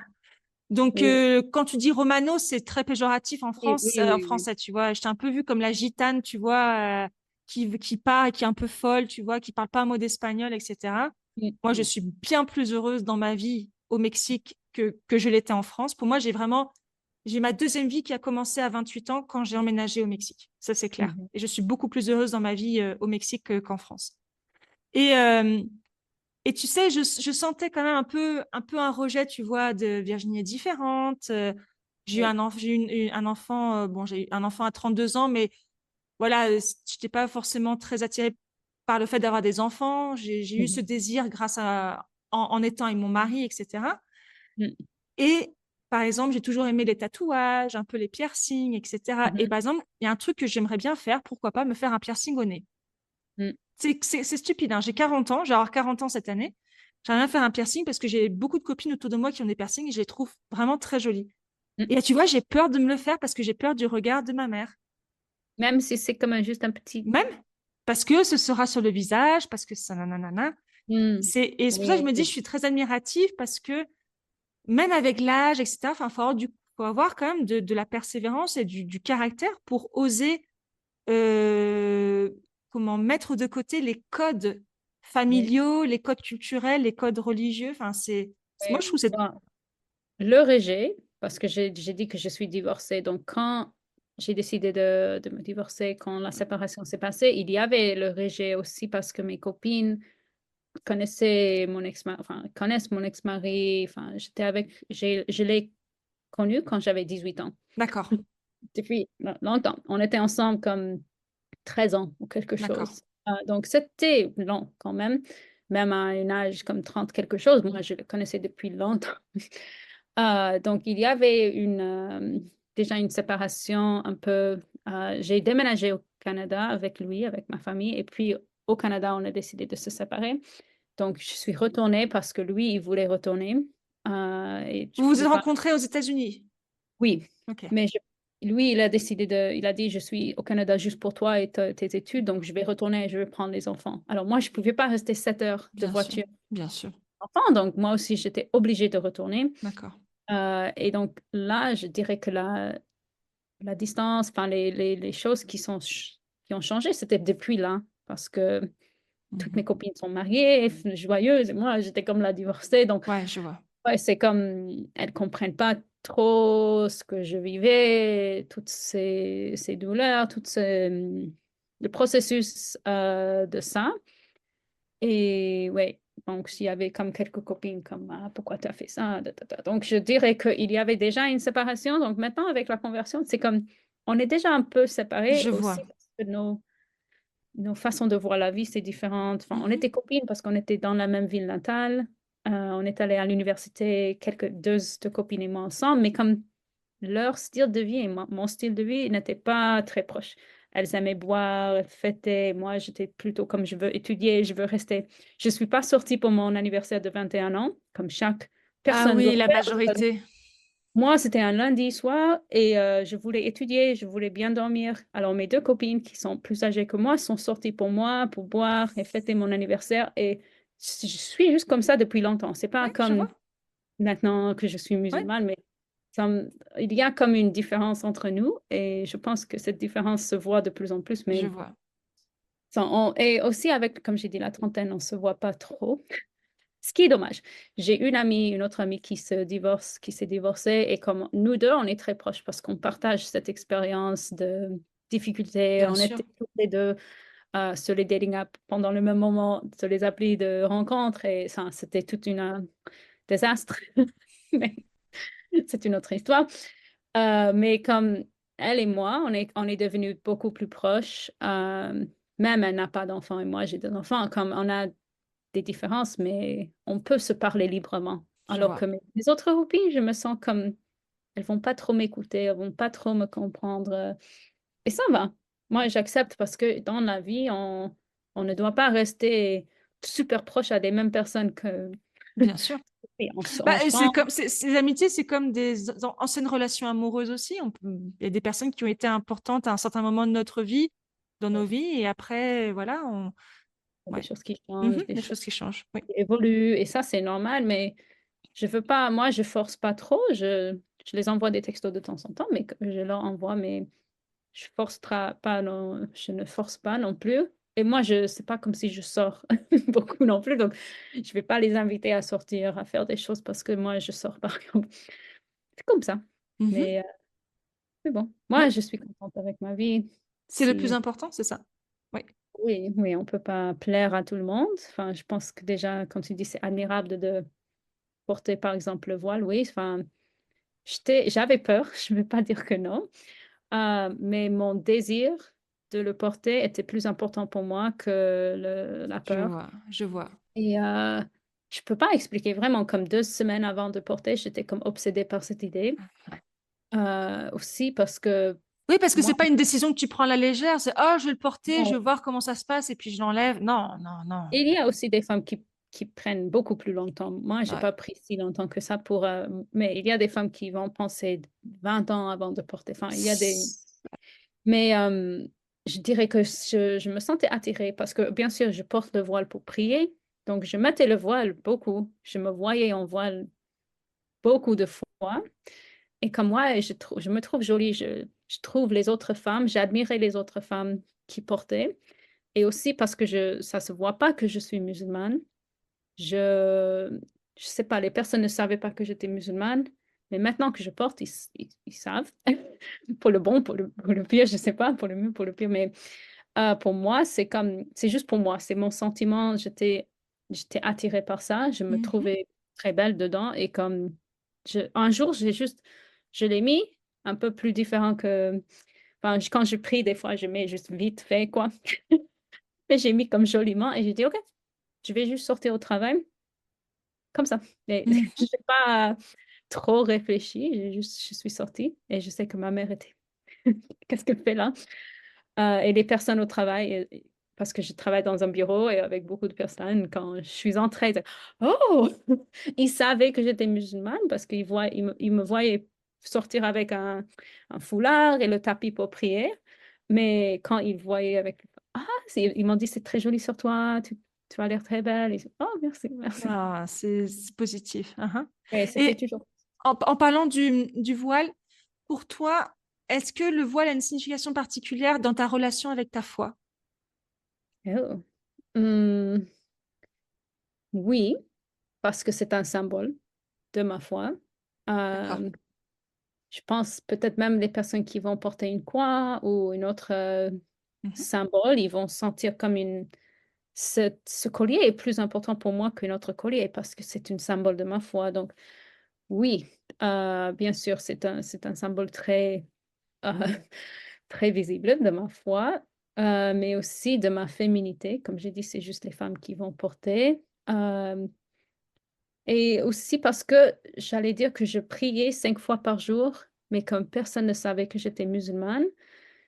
Donc, Oui, quand tu dis Romano, c'est très péjoratif en oui, France, oui, en oui, oui. français, tu vois. J'étais un peu vue comme la gitane, tu vois, qui part, qui est un peu folle, tu vois, qui parle pas un mot d'espagnol, etc. Mm, Moi, je mm, suis bien plus heureuse dans ma vie au Mexique que je l'étais en France. Pour moi, j'ai ma deuxième vie qui a commencé à 28 ans quand j'ai emménagé au Mexique. Ça, c'est clair. mhm. Et je suis beaucoup plus heureuse dans ma vie au Mexique qu'en France. Et, euh, et tu sais, je sentais quand même un peu un rejet, tu vois, de Virginie est différente. J'ai eu Oui. j'ai eu un enfant, bon, j'ai eu un enfant à 32 ans, mais voilà, je n'étais pas forcément très attirée par le fait d'avoir des enfants. J'ai eu ce Mhm. désir en étant avec mon mari, etc. Mm, Et par exemple, j'ai toujours aimé les tatouages, un peu les piercings, etc. Et mhm, par exemple, il y a un truc que j'aimerais bien faire, pourquoi pas me faire un piercing au nez. mm. C'est stupide, hein. J'ai 40 ans, je vais avoir 40 ans cette année. J'aimerais bien faire un piercing parce que j'ai beaucoup de copines autour de moi qui ont des piercings et je les trouve vraiment très jolis. Mm. Et là, tu vois, j'ai peur de me le faire parce que j'ai peur du regard de ma mère. Même si c'est comme juste un petit. Même parce que ce sera sur le visage, parce que ça, nanana. Mm. Et c'est pour ça que je Oui, me dis, je oui, suis très admirative parce que même avec l'âge, etc., enfin, faut avoir quand même de la persévérance et du caractère pour oser euh, comment mettre de côté les codes oui, familiaux, les codes culturels, les codes religieux. Enfin, moi, oui. je trouve que c'est Bon, le rejet, parce que j'ai dit que je suis divorcée. Donc, quand j'ai décidé de me divorcer, quand la séparation s'est passée, il y avait le rejet aussi parce que mes copines connaissaient mon ex-mari, enfin, connaissent mon ex-mari. Enfin, je l'ai connu quand j'avais 18 ans. d'accord, Depuis longtemps. On était ensemble comme 13 ans ou quelque d'accord. chose. Donc, c'était long quand même à un âge comme 30 quelque chose. Moi, je le connaissais depuis longtemps. Donc, il y avait déjà une séparation un peu. J'ai déménagé au Canada avec lui, avec ma famille, et puis au Canada, on a décidé de se séparer. Donc, je suis retournée parce que lui, il voulait retourner. Et je Vous vous pouvais êtes pas. rencontrés aux États-Unis? Oui, Ok, mais lui, il a dit, je suis au Canada juste pour toi et tes études, donc je vais retourner et je vais prendre les enfants. Alors moi, je pouvais pas rester 7 heures de Bien sûr, voiture bien sûr. enfant, donc moi aussi, j'étais obligée de retourner. D'accord. Et donc là, je dirais que la distance, enfin les choses qui ont changé, c'était depuis là, parce que toutes mes Mhm. copines sont mariées, joyeuses, et moi, j'étais comme la divorcée, donc Ouais, je vois. ouais, c'est comme elles comprennent pas trop ce que je vivais, toutes ces douleurs, le processus de ça. Et ouais, donc s'il y avait comme quelques copines comme ah, pourquoi tu as fait ça? Donc je dirais qu'il y avait déjà une séparation. Donc maintenant avec la conversion, c'est comme on est déjà un peu séparés Je vois. aussi parce que nos façons de voir la vie, c'est différentes. Enfin, on Mhm. était copines parce qu'on était dans la même ville natale. On est allé à l'université, deux de copines et moi ensemble, mais comme leur style de vie et mon style de vie n'étaient pas très proches. Elles aimaient boire, elles fêtaient. Moi, j'étais plutôt comme je veux étudier, je veux rester. Je ne suis pas sortie pour mon anniversaire de 21 ans, comme chaque Ah personne doit oui, la faire. majorité. Moi, c'était un lundi soir et je voulais étudier, je voulais bien dormir. Alors, mes deux copines qui sont plus âgées que moi sont sorties pour moi, pour boire et fêter mon anniversaire. Et je suis juste comme ça depuis longtemps. C'est Oui, pas je comme vois. maintenant que je suis Oui, musulmane, mais il y a comme une différence entre nous et je pense que cette différence se voit de plus en plus. je Mais vois. et aussi avec, comme j'ai dit, la trentaine, on se voit pas trop. Ce qui est dommage. J'ai une autre amie qui s'est divorcée et comme nous deux, on est très proches parce qu'on partage cette expérience de difficulté. Bien On sûr. était tous les deux sur les dating apps pendant le même moment, sur les applis de rencontre et ça, c'était tout un désastre. Mais c'est une autre histoire. Mais comme elle et moi, on est devenus beaucoup plus proches. Même elle n'a pas d'enfants et moi j'ai des enfants. Comme on a des différences, mais on peut se parler librement. Je Alors vois. que mes autres copines, je me sens comme elles vont pas trop m'écouter, elles vont pas trop me comprendre. Et ça va. Moi, j'accepte parce que dans la vie, on ne doit pas rester super proche à des mêmes personnes que Bien sûr. oui, Bah, on et c'est change. comme ces amitiés, c'est comme des anciennes relations amoureuses aussi. Il y a des personnes qui ont été importantes à un certain moment de notre vie, dans nos vies, et après, voilà, Des ouais. choses qui Mhm, changent, des des choses choses qui changent. Oui. qui évoluent, et ça, c'est normal, mais je veux pas, moi, je force pas trop, je les envoie des textos de temps en temps, mais que je leur envoie, mais je force pas, non, je ne force pas non plus. Et moi, c'est pas comme si je sors beaucoup non plus, donc je vais pas les inviter à sortir, à faire des choses parce que moi, je sors par exemple. C'est comme ça. Mhm, Mais c'est bon. ouais. Moi, je suis contente avec ma vie. C'est le plus Si important, c'est ça. Oui. Oui, oui, on peut pas plaire à tout le monde. Enfin, je pense que déjà, comme tu dis, c'est admirable de porter, par exemple, le voile. Oui, enfin, j'avais peur, je ne vais pas dire que non. Mais mon désir de le porter était plus important pour moi que la Je peur. vois, je vois. Et je peux pas expliquer vraiment, comme 2 semaines avant de porter, j'étais comme obsédée par cette idée. Aussi parce que Oui, parce que moi, c'est pas une décision que tu prends à la légère. C'est, oh, je vais le porter, je non. vais voir comment ça se passe et puis je l'enlève. Non, non, non. Il y a aussi des femmes qui prennent beaucoup plus longtemps. Moi, j'ai Ouais. pas pris si longtemps que ça mais il y a des femmes qui vont penser 20 ans avant de porter. Enfin, il y a des. Mais je dirais que je me sentais attirée parce que, bien sûr, je porte le voile pour prier. Donc, je mettais le voile beaucoup. Je me voyais en voile beaucoup de fois. Et comme moi, je me trouve jolie. Je trouve les autres femmes, j'admirais les autres femmes qui portaient. Et aussi parce que ça se voit pas que je suis musulmane. Je je sais pas, les personnes ne savaient pas que j'étais musulmane. Mais maintenant que je porte, ils savent. Pour le bon, pour le pire, je sais pas, pour le mieux, pour le pire. Mais pour moi, c'est juste pour moi. C'est mon sentiment. J'étais attirée par ça. Je me Mhm. trouvais très belle dedans. Et comme un jour, je l'ai mis un peu plus différent que, enfin, quand je prie, des fois, je mets juste vite fait, quoi. Mais j'ai mis comme joliment et j'ai dit, OK, je vais juste sortir au travail comme ça. Mais je Mhm. n'ai pas trop réfléchi. Je suis sortie et je sais que ma mère était, qu'est-ce qu'elle fait là? Et les personnes au travail, parce que je travaille dans un bureau et avec beaucoup de personnes, quand je suis entrée, ils disaient, oh! Ils savaient que j'étais musulmane parce ils me voyaient sortir avec un foulard et le tapis pour prier. Mais quand ils voyaient avec, ah, ils m'ont dit, c'est très joli sur toi, tu as l'air très belle. Et, oh, merci, merci. Ah, c'est positif. Uhum. Et c'était Et toujours. en parlant du voile, pour toi, est-ce que le voile a une signification particulière dans ta relation avec ta foi? Oh. Hmm, oui, parce que c'est un symbole de ma foi. D'accord. Euh, je pense peut-être même les personnes qui vont porter une croix ou une autre Mhm. symbole, ils vont sentir comme une... ce collier est plus important pour moi qu'un autre collier parce que c'est un symbole de ma foi. Donc oui, bien sûr, c'est un symbole très, euh, très visible de ma foi, mais aussi de ma féminité. Comme j'ai dit, c'est juste les femmes qui vont porter. Euh, et aussi parce que j'allais dire que je priais 5 fois par jour, mais comme personne ne savait que j'étais musulmane,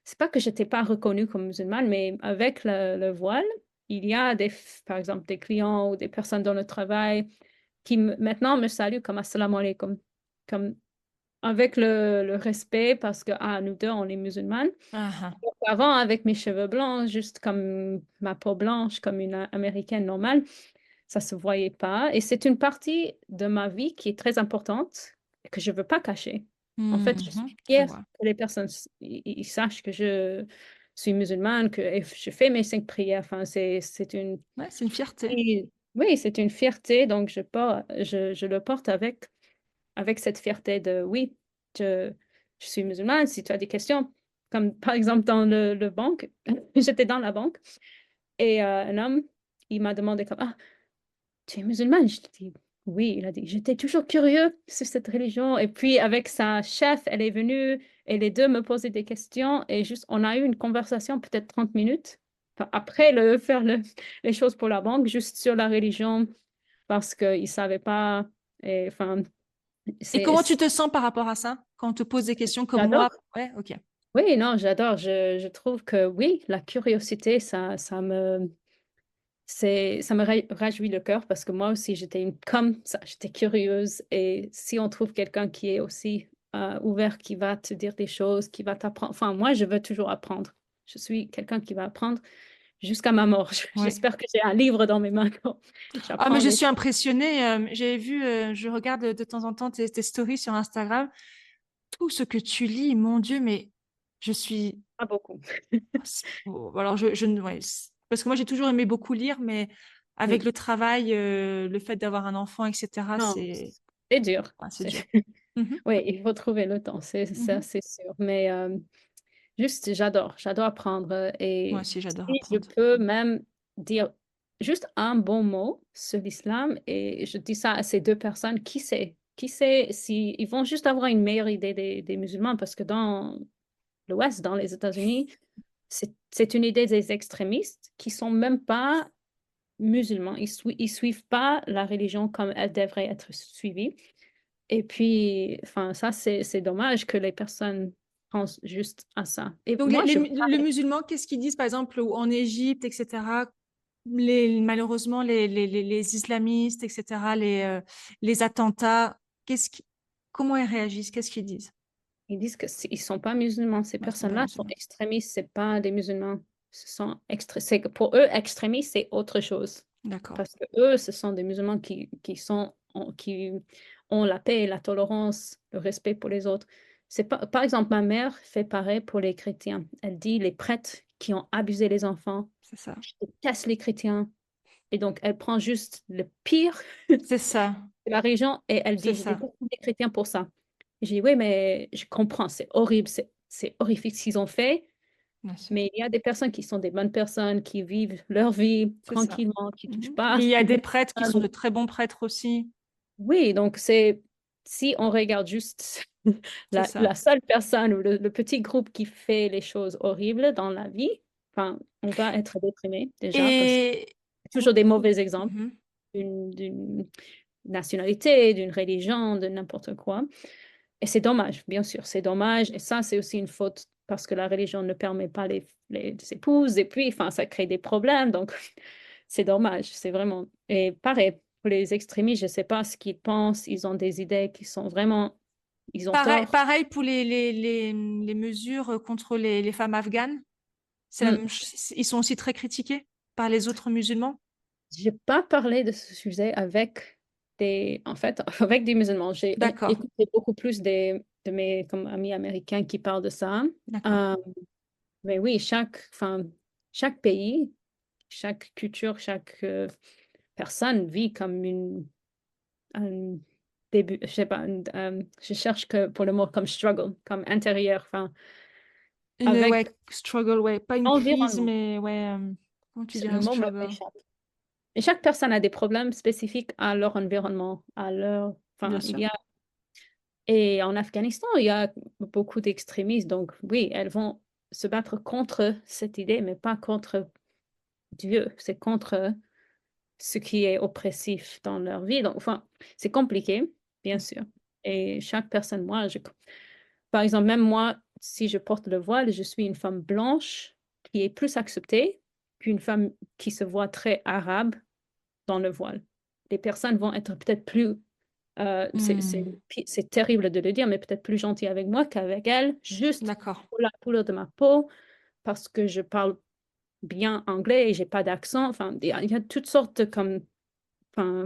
c'est pas que j'étais pas reconnue comme musulmane, mais avec le voile, il y a par exemple des clients ou des personnes dans le travail qui maintenant me saluent comme assalamu alaikum, comme avec le respect parce que nous deux, on est musulmanes. Ah, Donc, avant, avec mes cheveux blancs, juste comme ma peau blanche, comme une américaine normale, ça se voyait pas. Et c'est une partie de ma vie qui est très importante et que je veux pas cacher. En fait, je suis je fière vois. que les personnes ils sachent que je suis musulmane, que et je fais mes 5 prières. Enfin, c'est une Ouais, c'est une fierté. oui, c'est une fierté. Donc, je le porte avec cette fierté de oui, je, je suis musulmane. Si tu as des questions, comme par exemple dans le banque, j'étais dans la banque et un homme, il m'a demandé comme, ah, tu es musulmane? Je dis, oui, il a dit, j'étais toujours curieux sur cette religion. Et puis avec sa chef, elle est venue et les deux me posaient des questions et juste, on a eu une conversation peut-être 30 minutes. Enfin, après faire les choses pour la banque, juste sur la religion, parce qu'ils ne savaient pas. Et, enfin, Et c'est, comment tu te sens par rapport à ça quand on te pose des questions comme moi? j'adore. Ouais, ok. Oui, non, j'adore. Je trouve que oui, la curiosité, ça me réjouit le cœur parce que moi aussi, j'étais comme ça, j'étais curieuse. Et si on trouve quelqu'un qui est aussi ouvert, qui va te dire des choses, qui va t'apprendre, enfin, moi, je veux toujours apprendre. Je suis quelqu'un qui va apprendre jusqu'à ma mort. Ouais. J'espère que j'ai un livre dans mes mains quand Ah, mais j'apprends je des suis choses. impressionnée. J'avais vu, je regarde de temps en temps tes stories sur Instagram. Tout ce que tu lis, mon Dieu, mais je suis. Pas beaucoup. Alors, ouais, parce que moi, j'ai toujours aimé beaucoup lire, mais avec Oui. le travail, le fait d'avoir un enfant, etc., Non, c'est dur. c'est dur. Mhm, Oui, il faut trouver le temps, c'est ça, mhm. c'est sûr. Mais juste, j'adore apprendre. Moi Et aussi, j'adore si je apprendre. peux même dire juste un bon mot sur l'islam, et je dis ça à ces deux personnes, qui sait si ils vont juste avoir une meilleure idée des musulmans, parce que dans l'Ouest, dans les États-Unis, c'est une idée des extrémistes qui sont même pas musulmans. Ils suivent pas la religion comme elle devrait être suivie. Et puis, enfin, ça, c'est dommage que les personnes pensent juste à ça. Et Donc, moi, les musulmans, qu'est-ce qu'ils disent, par exemple, en Égypte, etc., malheureusement, les islamistes, etc., les attentats, comment ils réagissent? Qu'est-ce qu'ils disent? ils disent que ils sont pas musulmans. Ces Ouais, ils sont pas personnes-là sont musulmans. extrémistes, c'est pas des musulmans. Pour eux, extrémistes, c'est autre chose. D'accord. Parce que eux, ce sont des musulmans qui ont la paix, la tolérance, le respect pour les autres. C'est pas, par exemple, ma mère fait pareil pour les chrétiens. Elle dit les prêtres qui ont abusé les enfants, C'est ça. je déteste les chrétiens. Et donc, elle prend juste le pire C'est ça. de la région et elle C'est dit, je ça. déteste les chrétiens pour ça. Et j'ai dit, oui, mais je comprends, c'est horrible, c'est horrifique ce qu'ils ont fait, Bien sûr. mais il y a des personnes qui sont des bonnes personnes, qui vivent leur vie C'est ça. tranquillement, qui ne touchent Mhm. pas à Et il ce y a que des prêtres qui sont personne. de très bons prêtres aussi. Oui, donc si on regarde juste C'est la ça. seule personne ou le petit groupe qui fait les choses horribles dans la vie, enfin, on va être déprimé déjà parce que Et c'est toujours des mauvais exemples Mhm. d'une nationalité, d'une religion, de n'importe quoi. Et c'est dommage, bien sûr, c'est dommage. Et ça, c'est aussi une faute parce que la religion ne permet pas les épouses. Et puis, enfin, ça crée des problèmes. Donc, c'est dommage. C'est vraiment. Et pareil, pour les extrémistes, je ne sais pas ce qu'ils pensent. Ils ont des idées qui sont vraiment. Ils ont Pareil, tort. pareil pour les mesures contre les femmes afghanes. C'est la Hmm. même ils sont aussi très critiqués par les autres musulmans. J'ai pas parlé de ce sujet avec en fait, avec des musulmans. J'ai D'accord, écouté beaucoup plus de mes comme amis américains qui parlent de ça. d'accord. Euh, mais oui, enfin, chaque pays, chaque culture, chaque personne vit comme un début, je sais pas, je cherche que pour le mot comme struggle, comme intérieur, enfin, Une, avec ouais, struggle, ouais, pas une crise, l'environnement. mais ouais, comment tu dirais Le un mot me struggle, m'échappe. Et chaque personne a des problèmes spécifiques à leur environnement, bien enfin, sûr. et en Afghanistan, il y a beaucoup d'extrémistes, donc oui, elles vont se battre contre cette idée, mais pas contre Dieu, c'est contre ce qui est oppressif dans leur vie. Donc, enfin, c'est compliqué, bien sûr. Et chaque personne, par exemple, même moi, si je porte le voile, je suis une femme blanche qui est plus acceptée qu'une femme qui se voit très arabe dans le voile. Les personnes vont être peut-être plus, Hmm, c'est terrible de le dire, mais peut-être plus gentilles avec moi qu'avec elles, juste d'accord. pour la couleur de ma peau, parce que je parle bien anglais et j'ai pas d'accent. Enfin, il y a toutes sortes de comme, enfin,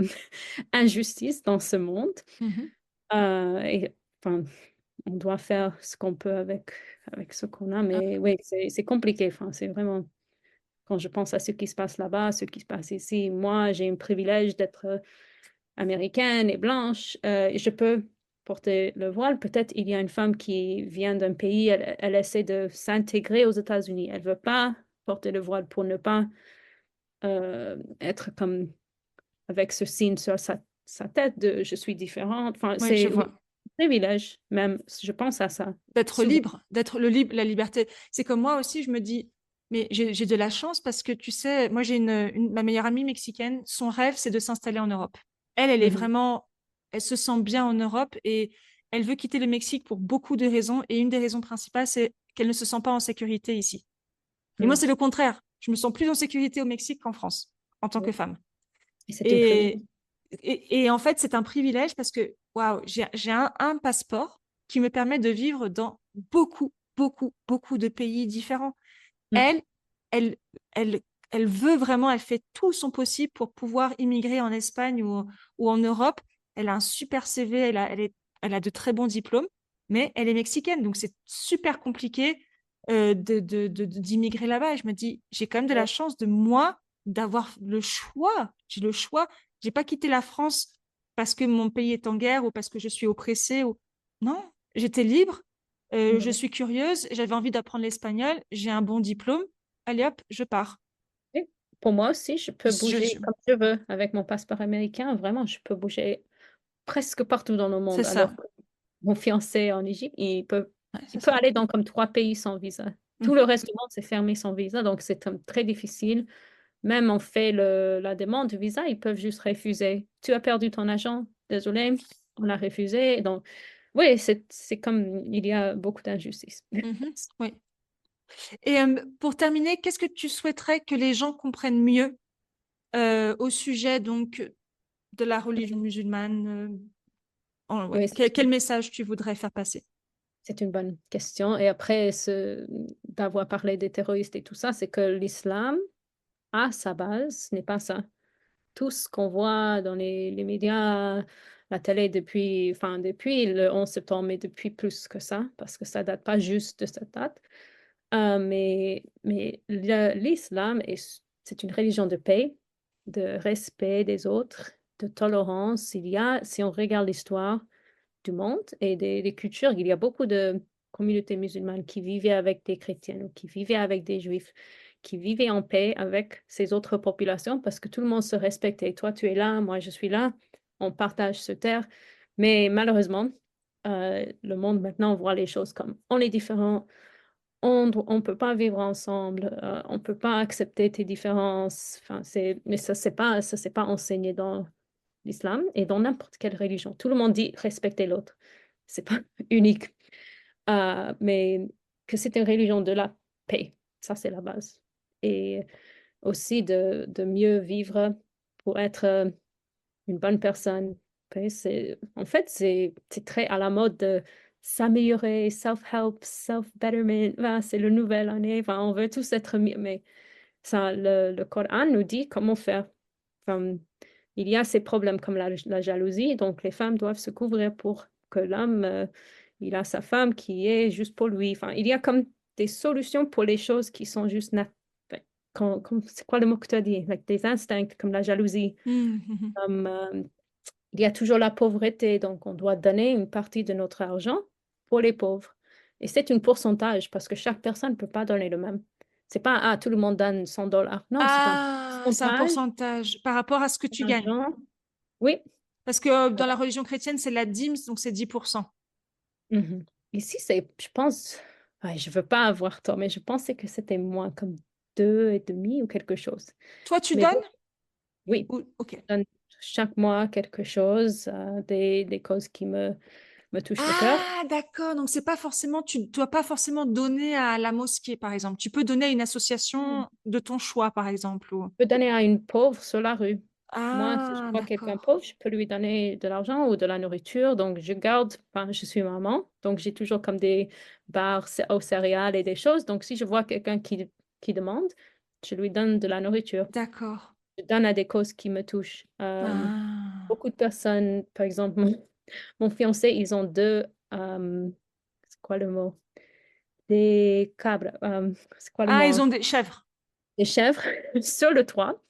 injustices dans ce monde. Mhm. Et enfin, on doit faire ce qu'on peut avec ce qu'on a, Ah, mais oui, c'est compliqué. Enfin, c'est vraiment, quand je pense à ce qui se passe là-bas, ce qui se passe ici, moi, j'ai un privilège d'être américaine et blanche, je peux porter le voile. Peut-être il y a une femme qui vient d'un pays, elle essaie de s'intégrer aux États-Unis. Elle veut pas porter le voile pour ne pas être comme avec ce signe sur sa tête de je suis différente. Enfin, oui, je c'est oui, vois. privilège même. Je pense à ça D'être souvent. libre, d'être le libre, la liberté. C'est comme moi aussi, je me dis, mais j'ai de la chance parce que tu sais, moi j'ai ma meilleure amie mexicaine, son rêve c'est de s'installer en Europe. Elle est Mhm. vraiment, elle se sent bien en Europe et elle veut quitter le Mexique pour beaucoup de raisons et une des raisons principales c'est qu'elle ne se sent pas en sécurité ici. Et moi Mm. c'est le contraire, je me sens plus en sécurité au Mexique qu'en France en tant que Oui. femme. Et c'est un privilège. Et, et en fait, c'est un privilège parce que, waouh, j'ai un passeport qui me permet de vivre dans beaucoup, beaucoup, beaucoup de pays différents. Mm. Elle, elle, elle, elle veut vraiment, elle fait tout son possible pour pouvoir immigrer en Espagne ou en Europe. Elle a un super CV, elle a de très bons diplômes, mais elle est mexicaine, donc c'est super compliqué d'immigrer là-bas. Et je me dis, j'ai quand même de la Ouais. chance de moi d'avoir le choix. J'ai le choix. J'ai pas quitté la France parce que mon pays est en guerre ou parce que je suis oppressée. Non, j'étais libre. Je Ouais. suis curieuse, j'avais envie d'apprendre l'espagnol, j'ai un bon diplôme. Allez hop, je pars. Et pour moi aussi, je peux bouger Je- comme je veux avec mon passeport américain. Vraiment, je peux bouger presque partout dans le C'est monde. Alors ça. que mon fiancé en Égypte, Ouais, il c'est peut ça. aller dans comme 3 pays sans visa. Tout le Mhm. reste du monde, c'est fermé sans visa, donc c'est très difficile. Même on fait la demande de visa, ils peuvent juste refuser. Tu as perdu ton agent, désolé, on a refusé. Donc, oui, c'est comme il y a beaucoup d'injustices. Mhm. Oui. Et pour terminer, qu'est-ce que tu souhaiterais que les gens comprennent mieux au sujet donc de la religion musulmane ouais. Oui, Quel message tu voudrais faire passer? c'est une bonne question. Et après, d'avoir parlé des terroristes et tout ça, c'est que l'islam, à sa base, n'est pas ça. Tout ce qu'on voit dans les médias, la télé depuis le 11 septembre, mais depuis plus que ça, parce que ça date pas juste de cette date. Mais l'islam, c'est une religion de paix, de respect des autres, de tolérance. Si on regarde l'histoire du monde et des cultures, il y a beaucoup de communautés musulmanes qui vivaient avec des chrétiens ou qui vivaient avec des juifs, qui vivaient en paix avec ces autres populations parce que tout le monde se respectait. Toi, tu es là, moi, je suis là, on partage ce terre. Mais malheureusement, le monde maintenant voit les choses comme on est différents, on peut pas vivre ensemble, on peut pas accepter tes différences. Enfin, mais ça, c'est pas enseigné dans l'islam et dans n'importe quelle religion. Tout le monde dit respecter l'autre. C'est pas unique. Mais que c'est une religion de la paix. Ça, c'est la base. Et aussi de mieux vivre pour être une bonne personne, Oui, en fait, c'est très à la mode de s'améliorer, self-help, self-betterment. Voilà, c'est le nouvelle année. Enfin, on veut tous être mieux, mais ça, le Coran nous dit comment faire. Enfin, il y a ces problèmes comme la jalousie, donc les femmes doivent se couvrir pour que l'homme, il a sa femme qui est juste pour lui. Enfin, il y a comme des solutions pour les choses qui sont juste enfin, c'est quoi le mot que tu as dit? Like des instincts comme la jalousie. Mhm. Comme, il y a toujours la pauvreté, donc on doit donner une partie de notre argent pour les pauvres. Et c'est un pourcentage parce que chaque personne ne peut pas donner le même. C'est pas, ah, tout le monde donne 100 dollars. Non, c'est un Ah, c'est un pourcentage pourcentage par rapport à ce que tu gagnes. d'argent. Oui. Parce que dans la religion chrétienne, c'est la dîme, donc c'est 10%. Mhm. Ici, je pense, ouais, je veux pas avoir tort, mais je pensais que c'était moins comme 2,5 ou quelque chose. Toi, tu Mais bon, donnes? oui, Ok. je donne chaque mois quelque chose, des causes qui me touchent le cœur. Ah, d'accord. Donc, c'est pas forcément, tu dois pas forcément donner à la mosquée, par exemple. Tu peux donner à une association de ton choix, par exemple. Peux donner à une pauvre sur la rue. Moi, si je Ah, vois quelqu'un d'accord. pauvre, je peux lui donner de l'argent ou de la nourriture. Donc, je garde, enfin, je suis maman, donc j'ai toujours comme des barres aux céréales et des choses. Donc, si je vois quelqu'un qui demande, je lui donne de la nourriture. D'accord. Je donne à des causes qui me touchent. Ah. Beaucoup de personnes, par exemple, mon fiancé, ils ont c'est quoi le mot? Des cabres. C'est quoi le Ah, mot? ils ont des chèvres. Des chèvres sur le toit.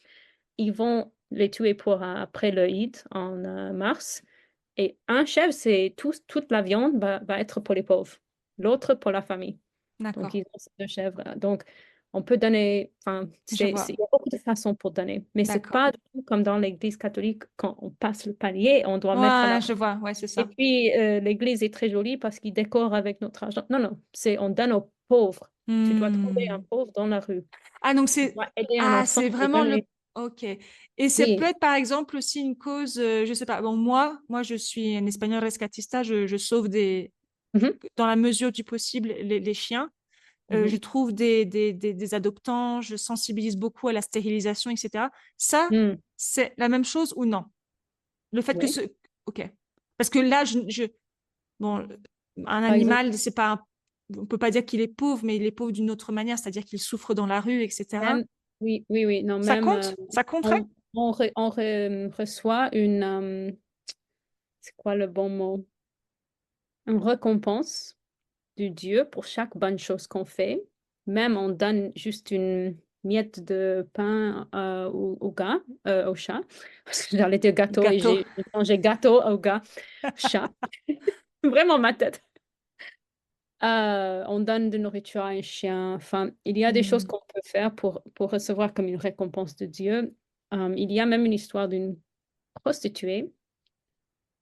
Ils vont les tuer pour après le Eid en mars. Et un chef, toute la viande va être pour les pauvres, l'autre pour la famille. Donc, D'accord. ils ont ces deux chèvres. Donc, on peut donner, enfin, Je vois. il y a beaucoup de façons pour donner, mais c'est D'accord. pas du tout comme dans l'église catholique, quand on passe le palier, on doit mettre Ouais, la. je vois. Ouais, c'est Et ça. puis, l'église est très jolie parce qu'ils décorent avec notre argent. Non, non, on donne aux pauvres. Tu dois trouver un Hmm. pauvre dans la rue. Ah, donc Tu c'est dois aider un ah, enfant c'est et vraiment le donner. OK. Et ça peut Oui. être par exemple aussi une cause, je sais pas. Bon, moi, je suis un espagnol rescatista. Je sauve Mhm, dans la mesure du possible les chiens. Je mhm, trouve des adoptants. Je sensibilise beaucoup à la stérilisation, etc. Ça, mm, c'est la même chose ou non? Le fait que oui. ce OK. Parce que là, bon, un Par exemple, animal, c'est pas on peut pas dire qu'il est pauvre, mais il est pauvre d'une autre manière, c'est-à-dire qu'il souffre dans la rue, etc. même, oui, oui, oui, non, Ça même, compte? Ça compterait? on reçoit c'est quoi le bon mot? Une récompense du Dieu pour chaque bonne chose qu'on fait. Même on donne juste une miette de pain au gars, au chat, parce que j'allais dire gâteau et Gâteau. j'ai mangé gâteau au gars, chat. Vraiment ma tête. On donne de nourriture à un chien. Enfin, il y a des choses Hmm. qu'on peut faire pour recevoir comme une récompense de Dieu. Il y a même une histoire d'une prostituée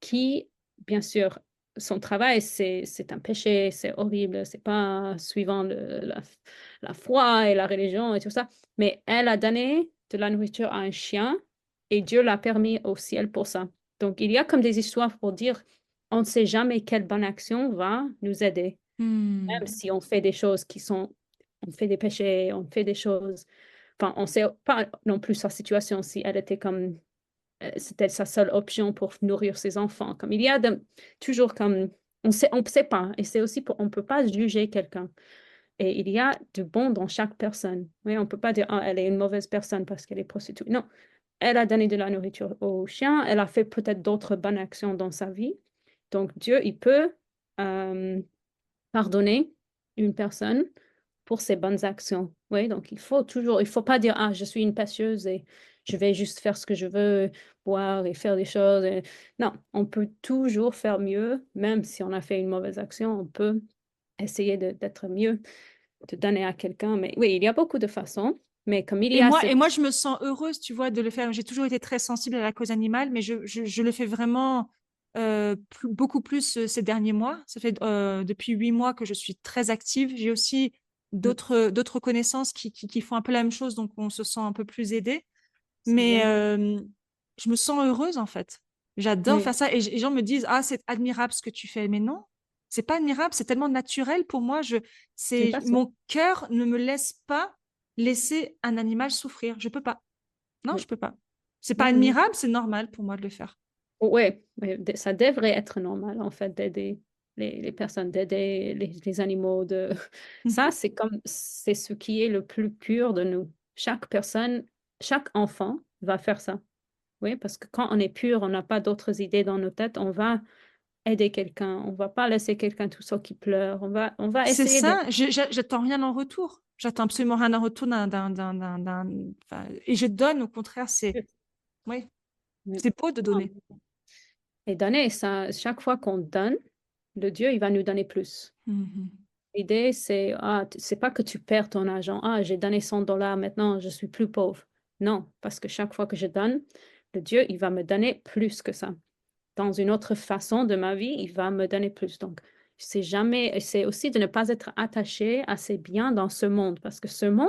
qui, bien sûr, son travail, c'est un péché, c'est horrible, c'est pas suivant la foi et la religion et tout ça, mais elle a donné de la nourriture à un chien et Dieu l'a permis au ciel pour ça. Donc, il y a comme des histoires pour dire, on ne sait jamais quelle bonne action va nous aider, même Hmm. si on fait des choses on fait des péchés, on fait des choses, enfin, on sait pas non plus sa situation si elle était comme c'était sa seule option pour nourrir ses enfants. Comme il y a toujours comme on sait pas, et c'est aussi on peut pas juger quelqu'un. Et il y a du bon dans chaque personne. Oui, on peut pas dire ah, elle est une mauvaise personne parce qu'elle est prostituée. Non, elle a donné de la nourriture au chien, elle a fait peut-être d'autres bonnes actions dans sa vie. Donc Dieu, il peut euh, pardonner une personne pour ses bonnes actions. Oui, donc il faut pas dire, ah, je suis une passeuse et je vais juste faire ce que je veux, boire et faire des choses. Non, on peut toujours faire mieux, même si on a fait une mauvaise action, on peut essayer d'être mieux, de donner à quelqu'un. Mais oui, il y a beaucoup de façons, mais comme il y Et a moi, cette. et moi, je me sens heureuse, tu vois, de le faire. J'ai toujours été très sensible à la cause animale, mais je le fais vraiment beaucoup plus ces derniers mois. Ça fait depuis 8 mois que je suis très active. J'ai aussi Mm, d'autres connaissances qui font un peu la même chose, donc on se sent un peu plus aidé. c'est Mais bien. je me sens heureuse en fait. J'adore Oui, faire ça. Et les gens me disent, ah, c'est admirable ce que tu fais. Mais non, c'est pas admirable, c'est tellement naturel pour moi. c'est une passion. Mon cœur ne me laisse pas laisser un animal souffrir. Je peux pas. Non, Oui, je peux pas. C'est pas non, non. admirable, c'est normal pour moi de le faire. Ouais, ça devrait être normal, en fait, d'aider les personnes, d'aider les animaux. Ça, Mhm. c'est ce qui est le plus pur de nous. Chaque personne, chaque enfant va faire ça. Oui, parce que quand on est pur, on n'a pas d'autres idées dans nos têtes, on va aider quelqu'un, on va pas laisser quelqu'un tout seul qui pleure, on va C'est essayer de... ça, j'attends rien en retour. J'attends absolument rien en retour enfin, et je donne, au contraire, oui, c'est beau de donner. Et donner, ça, chaque fois qu'on donne, le Dieu, il va nous donner plus. Mhm. L'idée, c'est pas que tu perds ton argent. Ah, j'ai donné 100 dollars, maintenant je suis plus pauvre. Non, parce que chaque fois que je donne, le Dieu, il va me donner plus que ça. Dans une autre façon de ma vie, il va me donner plus. Donc, c'est aussi de ne pas être attaché à ses biens dans ce monde, parce que ce monde,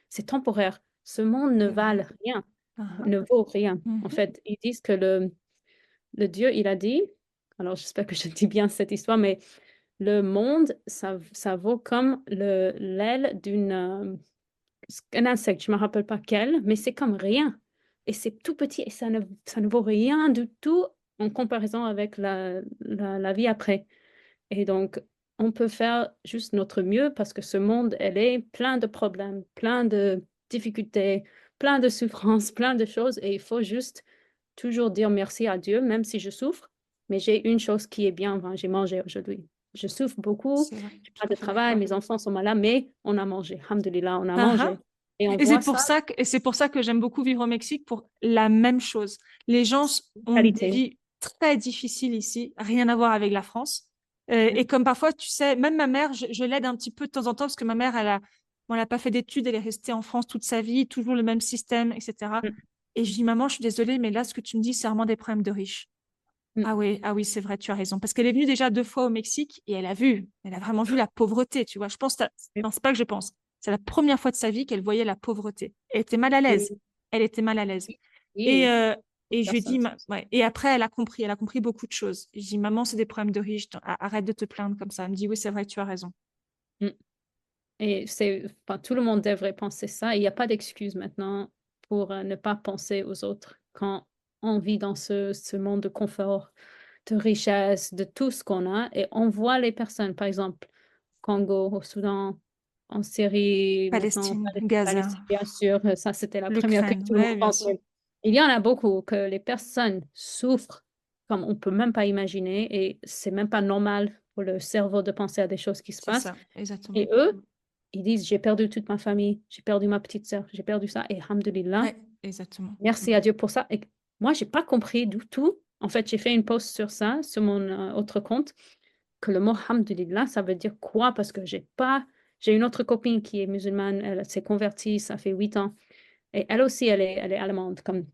c'est temporaire. Ce monde ne C'est vrai. valent rien, Ah, ne vaut rien. En mhm. fait, ils disent que le Dieu, il a dit, alors j'espère que je dis bien cette histoire, mais le monde, ça vaut comme l'aile un insecte, je ne me rappelle pas quel, mais c'est comme rien. Et c'est tout petit et ça ne vaut rien du tout en comparaison avec la vie après. Et donc, on peut faire juste notre mieux parce que ce monde, elle est plein de problèmes, plein de difficultés, plein de souffrances, plein de choses. Et il faut juste toujours dire merci à Dieu, même si je souffre. Mais j'ai une chose qui est bien, enfin, j'ai mangé aujourd'hui. Je souffre beaucoup, C'est vrai, j'ai tout pas à de fait travail, d'accord. mes enfants sont malades, mais on a mangé. Alhamdulillah, on a Ah, ah. mangé. Et on Et c'est voit pour ça, ça que j'aime beaucoup vivre au Mexique pour la même chose. Les gens ont des qualité. vies très difficiles ici, rien à voir avec la France. Et Mm, comme parfois, tu sais, même ma mère, je l'aide un petit peu de temps en temps parce que ma mère, bon, elle a pas fait d'études, elle est restée en France toute sa vie, toujours le même système, etc. mm, Et je dis, maman, je suis désolée, mais là, ce que tu me dis, c'est vraiment des problèmes de riches. mm. Ah oui, c'est vrai, tu as raison. Parce qu'elle est venue déjà 2 fois au Mexique et elle a vraiment vu la pauvreté, tu vois. Je pense, non, c'est pas que je pense. C'est la première fois de sa vie qu'elle voyait la pauvreté. Elle était mal à l'aise. Oui, Elle était mal à l'aise. oui, Et, oui, euh, et je lui ai dit, personne. ouais. Et après, elle a compris beaucoup de choses. Je dis, maman, c'est des problèmes de riches. Arrête de te plaindre comme ça. Elle me dit, oui, c'est vrai, tu as raison. Mm. Et enfin, tout le monde devrait penser ça. Il n'y a pas d'excuse maintenant pour ne pas penser aux autres quand on vit dans ce monde de confort, de richesse, de tout ce qu'on a. Et on voit les personnes, par exemple, Congo, au Soudan, en Syrie, maintenant, Palestine, Gaza, Palestine, bien sûr. Ça, c'était la première que l'Ukraine, tout le monde ouais, bien pense. sûr. Il y en a beaucoup que les personnes souffrent comme on peut même pas imaginer et c'est même pas normal pour le cerveau de penser à des choses qui se C'est passent. ça, exactement. Et eux, ils disent, j'ai perdu toute ma famille, j'ai perdu ma petite sœur, j'ai perdu ça. Et alhamdulillah, Ouais, exactement. merci à Dieu pour ça. Et moi, j'ai pas compris du tout. En fait, j'ai fait une post sur ça, sur mon autre compte, que le mot alhamdulillah, ça veut dire quoi? Parce que j'ai une autre copine qui est musulmane, elle s'est convertie, ça fait 8 ans. Et elle aussi, elle est allemande. Comme,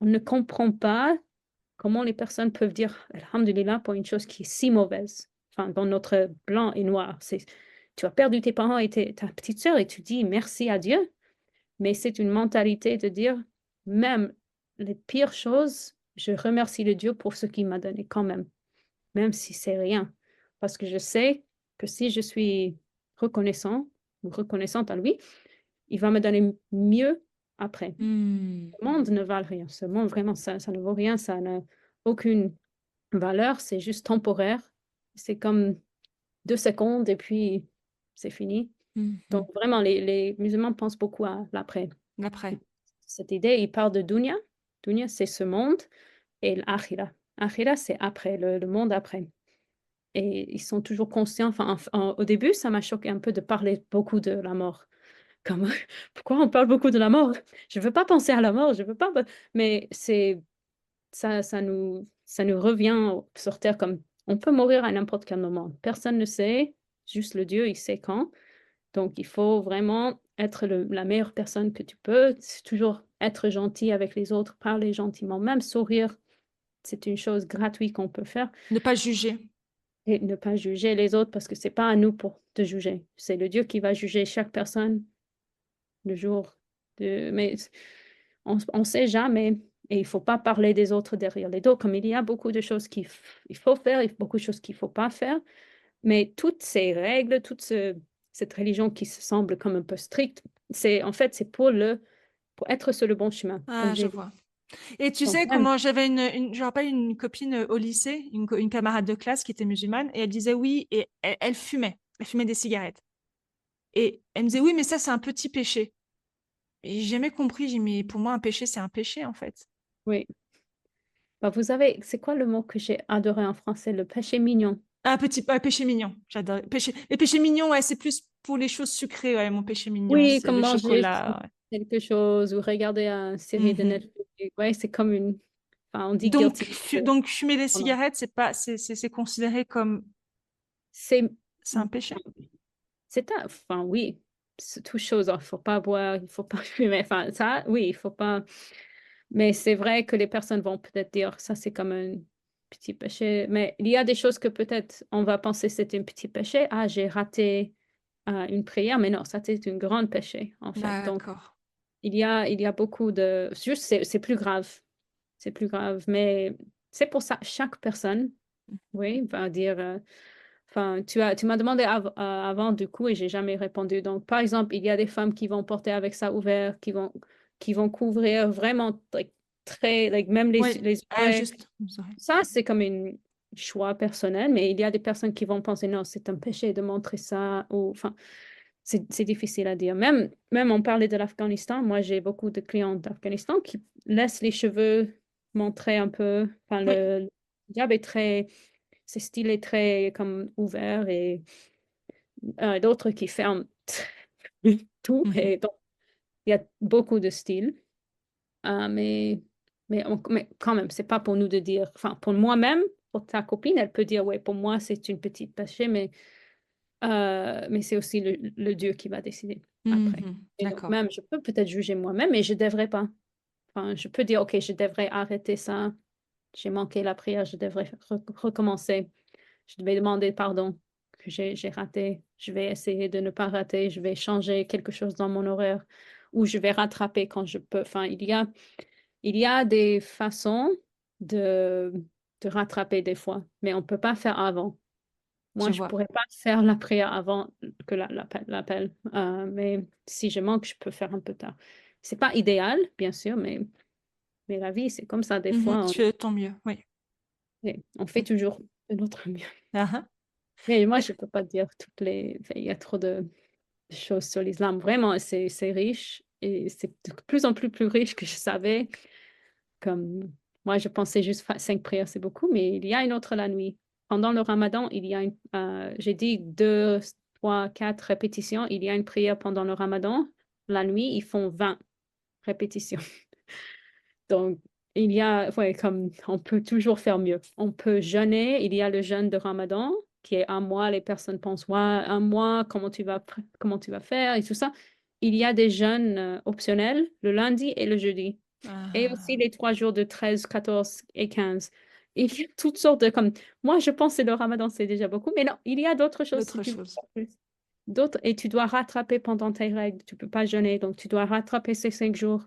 on ne comprend pas comment les personnes peuvent dire alhamdulillah pour une chose qui est si mauvaise. Enfin, dans notre blanc et noir. Tu as perdu tes parents et ta petite sœur et tu dis merci à Dieu. Mais c'est une mentalité de dire, même les pires choses, je remercie le Dieu pour ce qu'il m'a donné quand même si c'est rien. Parce que je sais que si je suis reconnaissant ou reconnaissante à lui, il va me donner mieux après. Hmm. Le monde ne valent rien. Ce monde, vraiment, ça ne vaut rien. Ça n'a aucune valeur. C'est juste temporaire. C'est comme 2 secondes et puis c'est fini. Donc, Mhm. vraiment, les musulmans pensent beaucoup à l'après. Après. Cette idée, ils parlent de dunya. Dunya, c'est ce monde. Et l'akhira. Akhira, c'est après, le monde après. Et ils sont toujours conscients. Enfin, au début, ça m'a choqué un peu de parler beaucoup de la mort. Comme, pourquoi on parle beaucoup de la mort? Je ne veux pas penser à la mort, je veux pas. Mais ça nous revient sur Terre comme on peut mourir à n'importe quel moment. Personne ne sait, juste le Dieu, il sait quand. Donc, il faut vraiment être la meilleure personne que tu peux. C'est toujours être gentil avec les autres, parler gentiment, même sourire. C'est une chose gratuite qu'on peut faire. Ne pas juger. Et ne pas juger les autres parce que c'est pas à nous pour te juger. C'est le Dieu qui va juger chaque personne le jour de. Mais on sait jamais. Et il faut pas parler des autres derrière les dos, comme il y a beaucoup de choses qu'il faut faire, et beaucoup de choses qu'il faut pas faire. Mais toutes ces règles, cette religion qui se semble comme un peu stricte, en fait, c'est pour être sur le bon chemin. Comme Ah, je j'ai dit, vois. Et tu Donc sais même, comment j'avais je me rappelle une copine au lycée, une camarade de classe qui était musulmane, et elle disait oui, et elle fumait. Elle fumait des cigarettes. Et elle me disait oui, mais ça, c'est un petit péché. Et j'ai jamais compris. J'ai dit, mais pour moi, un péché, c'est un péché, en fait. oui. Bah, vous avez, c'est quoi le mot que j'ai adoré en français? Le péché mignon. Un péché mignon. J'adore. Les péchés mignons, ouais, c'est plus pour les choses sucrées, ouais, mon péché mignon, Oui, c'est comme le manger chocolat. Ouais. quelque chose ou regarder une série de Mhm. Netflix. Ouais, c'est comme une, enfin, on dit Donc, guilty pleasure. donc, fumer des Pardon. cigarettes, c'est pas, c'est considéré comme, C'est, c'est un péché? enfin, oui, c'est toute chose. Il faut pas boire, il faut pas fumer. Enfin, ça, oui, il faut pas. Mais c'est vrai que les personnes vont peut-être dire ça, c'est comme un petit péché. Mais il y a des choses que peut-être on va penser c'est un petit péché. Ah, j'ai raté une prière, mais non, ça c'est un grand péché en fait. Donc D'accord. il y a beaucoup de, juste c'est plus grave, c'est plus grave. Mais c'est pour ça chaque personne, oui, va dire. Enfin, tu m'as demandé avant du coup et j'ai jamais répondu. Donc, par exemple, il y a des femmes qui vont porter avec ça ouvert, qui vont couvrir vraiment très, même Oui, les ah, oreilles. juste, vous aurez- Ça, c'est comme un choix personnel, mais il y a des personnes qui vont penser non, c'est un péché de montrer ça. Ou, enfin, c'est difficile à dire. Même on parlait de l'Afghanistan. Moi, j'ai beaucoup de clients d'Afghanistan qui laissent les cheveux montrer un peu. Enfin, oui. le hijab est très, ce style est très comme ouvert et d'autres qui ferment tout. Mhm. Et donc, il y a beaucoup de styles. Mais quand même, c'est pas pour nous de dire, enfin, pour moi-même, pour ta copine, elle peut dire, ouais, pour moi, c'est une petite péché, mais c'est aussi le Dieu qui va décider après. Mhm. Et donc, D'accord. même, je peux peut-être juger moi-même, mais je devrais pas. Enfin, je peux dire, OK, je devrais arrêter ça. J'ai manqué la prière, je devrais recommencer. Je vais demander pardon que j'ai raté. Je vais essayer de ne pas rater. Je vais changer quelque chose dans mon horaire ou je vais rattraper quand je peux. Enfin, il y a des façons de, de rattraper des fois, mais on ne peut pas faire avant. Je Moi, je ne vois. pourrais pas faire la prière avant que l'appel. Mais si je manque, je peux faire un peu tard. C'est pas idéal, bien sûr, mais la vie, c'est comme ça. Des Mhm. fois, Tant mieux, oui. on fait toujours de notre mieux. Ah, ah. Mais moi, Euh, je ne peux pas dire toutes les. Enfin, il y a trop de choses sur l'islam. Vraiment, c'est riche et c'est de plus en plus riche que je savais. Comme moi, je pensais juste 5 prières, c'est beaucoup, mais il y a une autre la nuit. Pendant le ramadan, il y a j'ai dit 2, 3, 4 répétitions. Il y a une prière pendant le ramadan. La nuit, ils font 20 répétitions. Donc, ouais, comme on peut toujours faire mieux. On peut jeûner. Il y a le jeûne de Ramadan qui est un mois. Les personnes pensent, ouais, un mois, comment tu vas faire et tout ça. Il y a des jeûnes optionnels le lundi et le jeudi. Et aussi ah, les 3 jours de 13, 14 et 15. Il y a toutes sortes de, comme, moi, je pense que le Ramadan, c'est déjà beaucoup, mais non, il y a d'autres choses si d'autres tu veux choses. faire plus. Et tu dois rattraper pendant tes règles. Tu peux pas jeûner, donc tu dois rattraper ces 5 jours.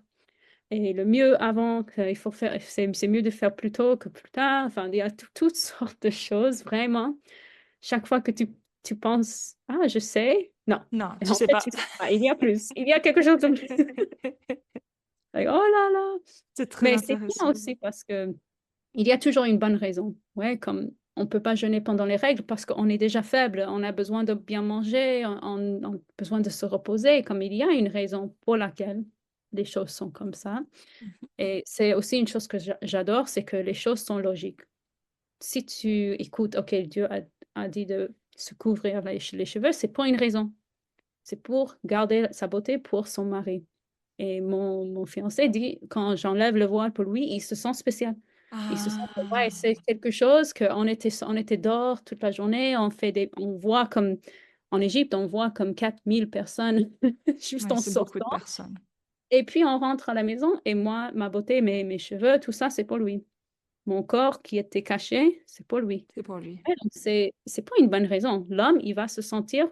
Et le mieux avant qu'il faut faire, c'est mieux de faire plus tôt que plus tard. Enfin, il y a toutes sortes de choses, vraiment. Chaque fois que tu penses, ah, je sais, non. Non, Et tu en sais fait, pas. tu sais pas, il y a plus. Il y a quelque chose de plus. Like, oh là là. C'est très Mais c'est bien intéressant. aussi parce que il y a toujours une bonne raison. Ouais, comme on ne peut pas jeûner pendant les règles parce qu'on est déjà faible, on a besoin de bien manger, on a besoin de se reposer. Comme il y a une raison pour laquelle les choses sont comme ça. Mhm. Et c'est aussi une chose que j'adore, c'est que les choses sont logiques. Si tu écoutes, OK, Dieu a dit de se couvrir les cheveux, c'est pour une raison. C'est pour garder sa beauté pour son mari. Et mon fiancé dit, quand j'enlève le voile pour lui, il se sent spécial. Il se sent que, ouais, Ah, c'est quelque chose qu'on était dehors toute la journée, on voit comme, en Égypte, on voit comme 4000 personnes juste ouais, en c'est beaucoup de sortant. personnes. Et puis on rentre à la maison et moi, ma beauté, mes cheveux, tout ça, c'est pour lui. Mon corps qui était caché, c'est pour lui. C'est pour lui. Ouais, donc c'est pas une bonne raison. L'homme, il va se sentir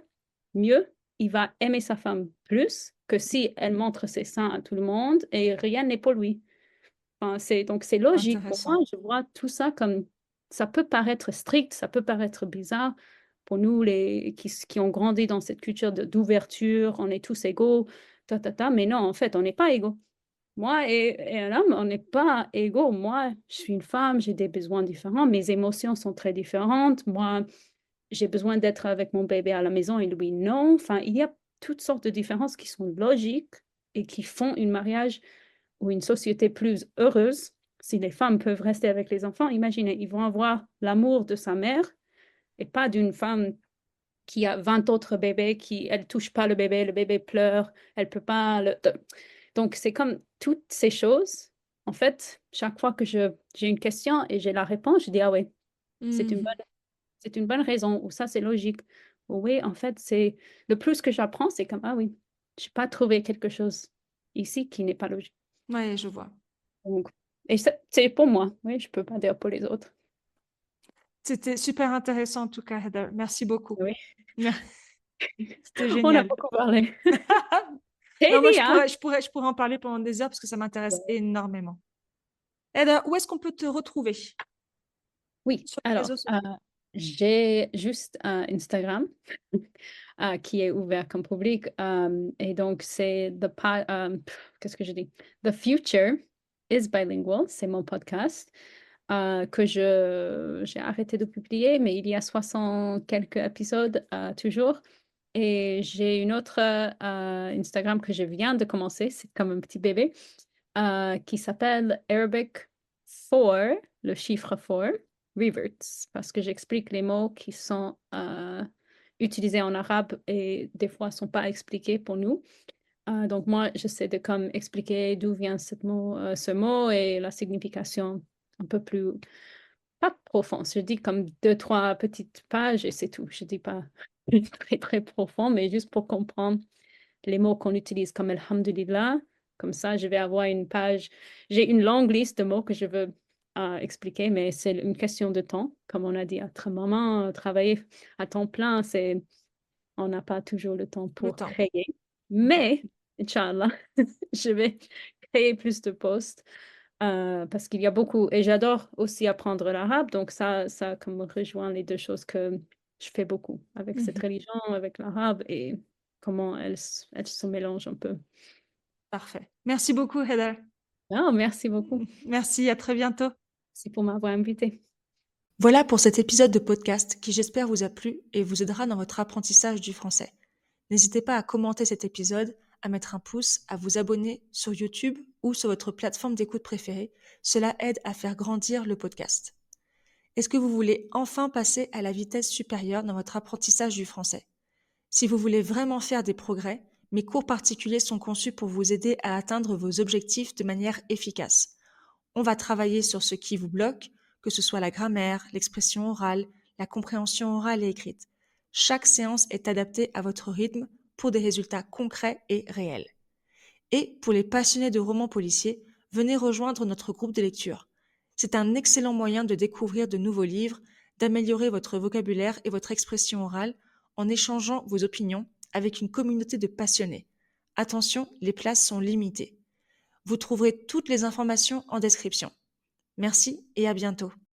mieux, il va aimer sa femme plus que si elle montre ses seins à tout le monde et rien n'est pour lui. Enfin, donc c'est logique pour moi. Intéressant. Je vois tout ça comme ça peut paraître strict, ça peut paraître bizarre pour nous qui ont grandi dans cette culture d'ouverture, on est tous égaux, mais non, en fait, on n'est pas égaux. Moi et un homme, on n'est pas égaux. Moi, je suis une femme, j'ai des besoins différents, mes émotions sont très différentes. Moi, j'ai besoin d'être avec mon bébé à la maison et lui non. Enfin, il y a toutes sortes de différences qui sont logiques et qui font un mariage ou une société plus heureuse. Si les femmes peuvent rester avec les enfants, imaginez, ils vont avoir l'amour de sa mère et pas d'une femme qui a 20 autres bébés, qui elle touche pas le bébé pleure, elle peut pas donc c'est comme toutes ces choses. En fait, chaque fois que j'ai une question et j'ai la réponse, je dis ah oui, c'est une Mhm. bonne c'est une bonne raison ou ça c'est logique. Ou oui, en fait, c'est le plus que j'apprends, c'est comme ah oui, j'ai pas trouvé quelque chose ici qui n'est pas logique. Ouais, je vois. Donc, et c'est pour moi, oui, je peux pas dire pour les autres. C'était super intéressant en tout cas, Heather. Merci beaucoup. Oui, C'était on a génial. beaucoup parlé. Non, moi, Heidi, hein? je pourrais en parler pendant des heures parce que ça m'intéresse énormément. Heather, où est-ce qu'on peut te retrouver? Oui, Sur les alors, réseaux sociaux. j'ai juste Instagram qui est ouvert comme public. Et donc, c'est qu'est-ce que je dis? The Future is Bilingual, c'est mon podcast que j'ai arrêté de publier, mais il y a 60 quelques épisodes toujours. Et j'ai une autre Instagram que je viens de commencer, c'est comme un petit bébé, qui s'appelle Arabic 4, le chiffre 4, reverts, parce que j'explique les mots qui sont utilisés en arabe et des fois ne sont pas expliqués pour nous. Donc moi, j'essaie de comme expliquer d'où vient ce mot et la signification un peu plus, pas profond. Je dis comme deux, trois petites pages et c'est tout. Je dis pas très, très profond, mais juste pour comprendre les mots qu'on utilise comme Alhamdulillah. Comme ça, je vais avoir une page. J'ai une longue liste de mots que je veux expliquer, mais c'est une question de temps. Comme on a dit, être maman, travailler à temps plein, on n'a pas toujours le temps Le pour temps. créer. Ok. Mais, Inch'Allah, je vais créer plus de posts parce qu'il y a beaucoup. Et j'adore aussi apprendre l'arabe. Donc, ça comme rejoint les deux choses que je fais beaucoup avec cette Mhm. religion, avec l'arabe et comment elles se mélangent un peu. Parfait. Merci beaucoup, Heather. Ah, merci beaucoup. Merci, à très bientôt. Merci pour m'avoir invité. Voilà pour cet épisode de podcast qui j'espère vous a plu et vous aidera dans votre apprentissage du français. N'hésitez pas à commenter cet épisode, à mettre un pouce, à vous abonner sur YouTube ou sur votre plateforme d'écoute préférée. Cela aide à faire grandir le podcast. Est-ce que vous voulez enfin passer à la vitesse supérieure dans votre apprentissage du français? Si vous voulez vraiment faire des progrès, mes cours particuliers sont conçus pour vous aider à atteindre vos objectifs de manière efficace. On va travailler sur ce qui vous bloque, que ce soit la grammaire, l'expression orale, la compréhension orale et écrite. Chaque séance est adaptée à votre rythme pour des résultats concrets et réels. Et pour les passionnés de romans policiers, venez rejoindre notre groupe de lecture. C'est un excellent moyen de découvrir de nouveaux livres, d'améliorer votre vocabulaire et votre expression orale en échangeant vos opinions avec une communauté de passionnés. Attention, les places sont limitées. Vous trouverez toutes les informations en description. Merci et à bientôt.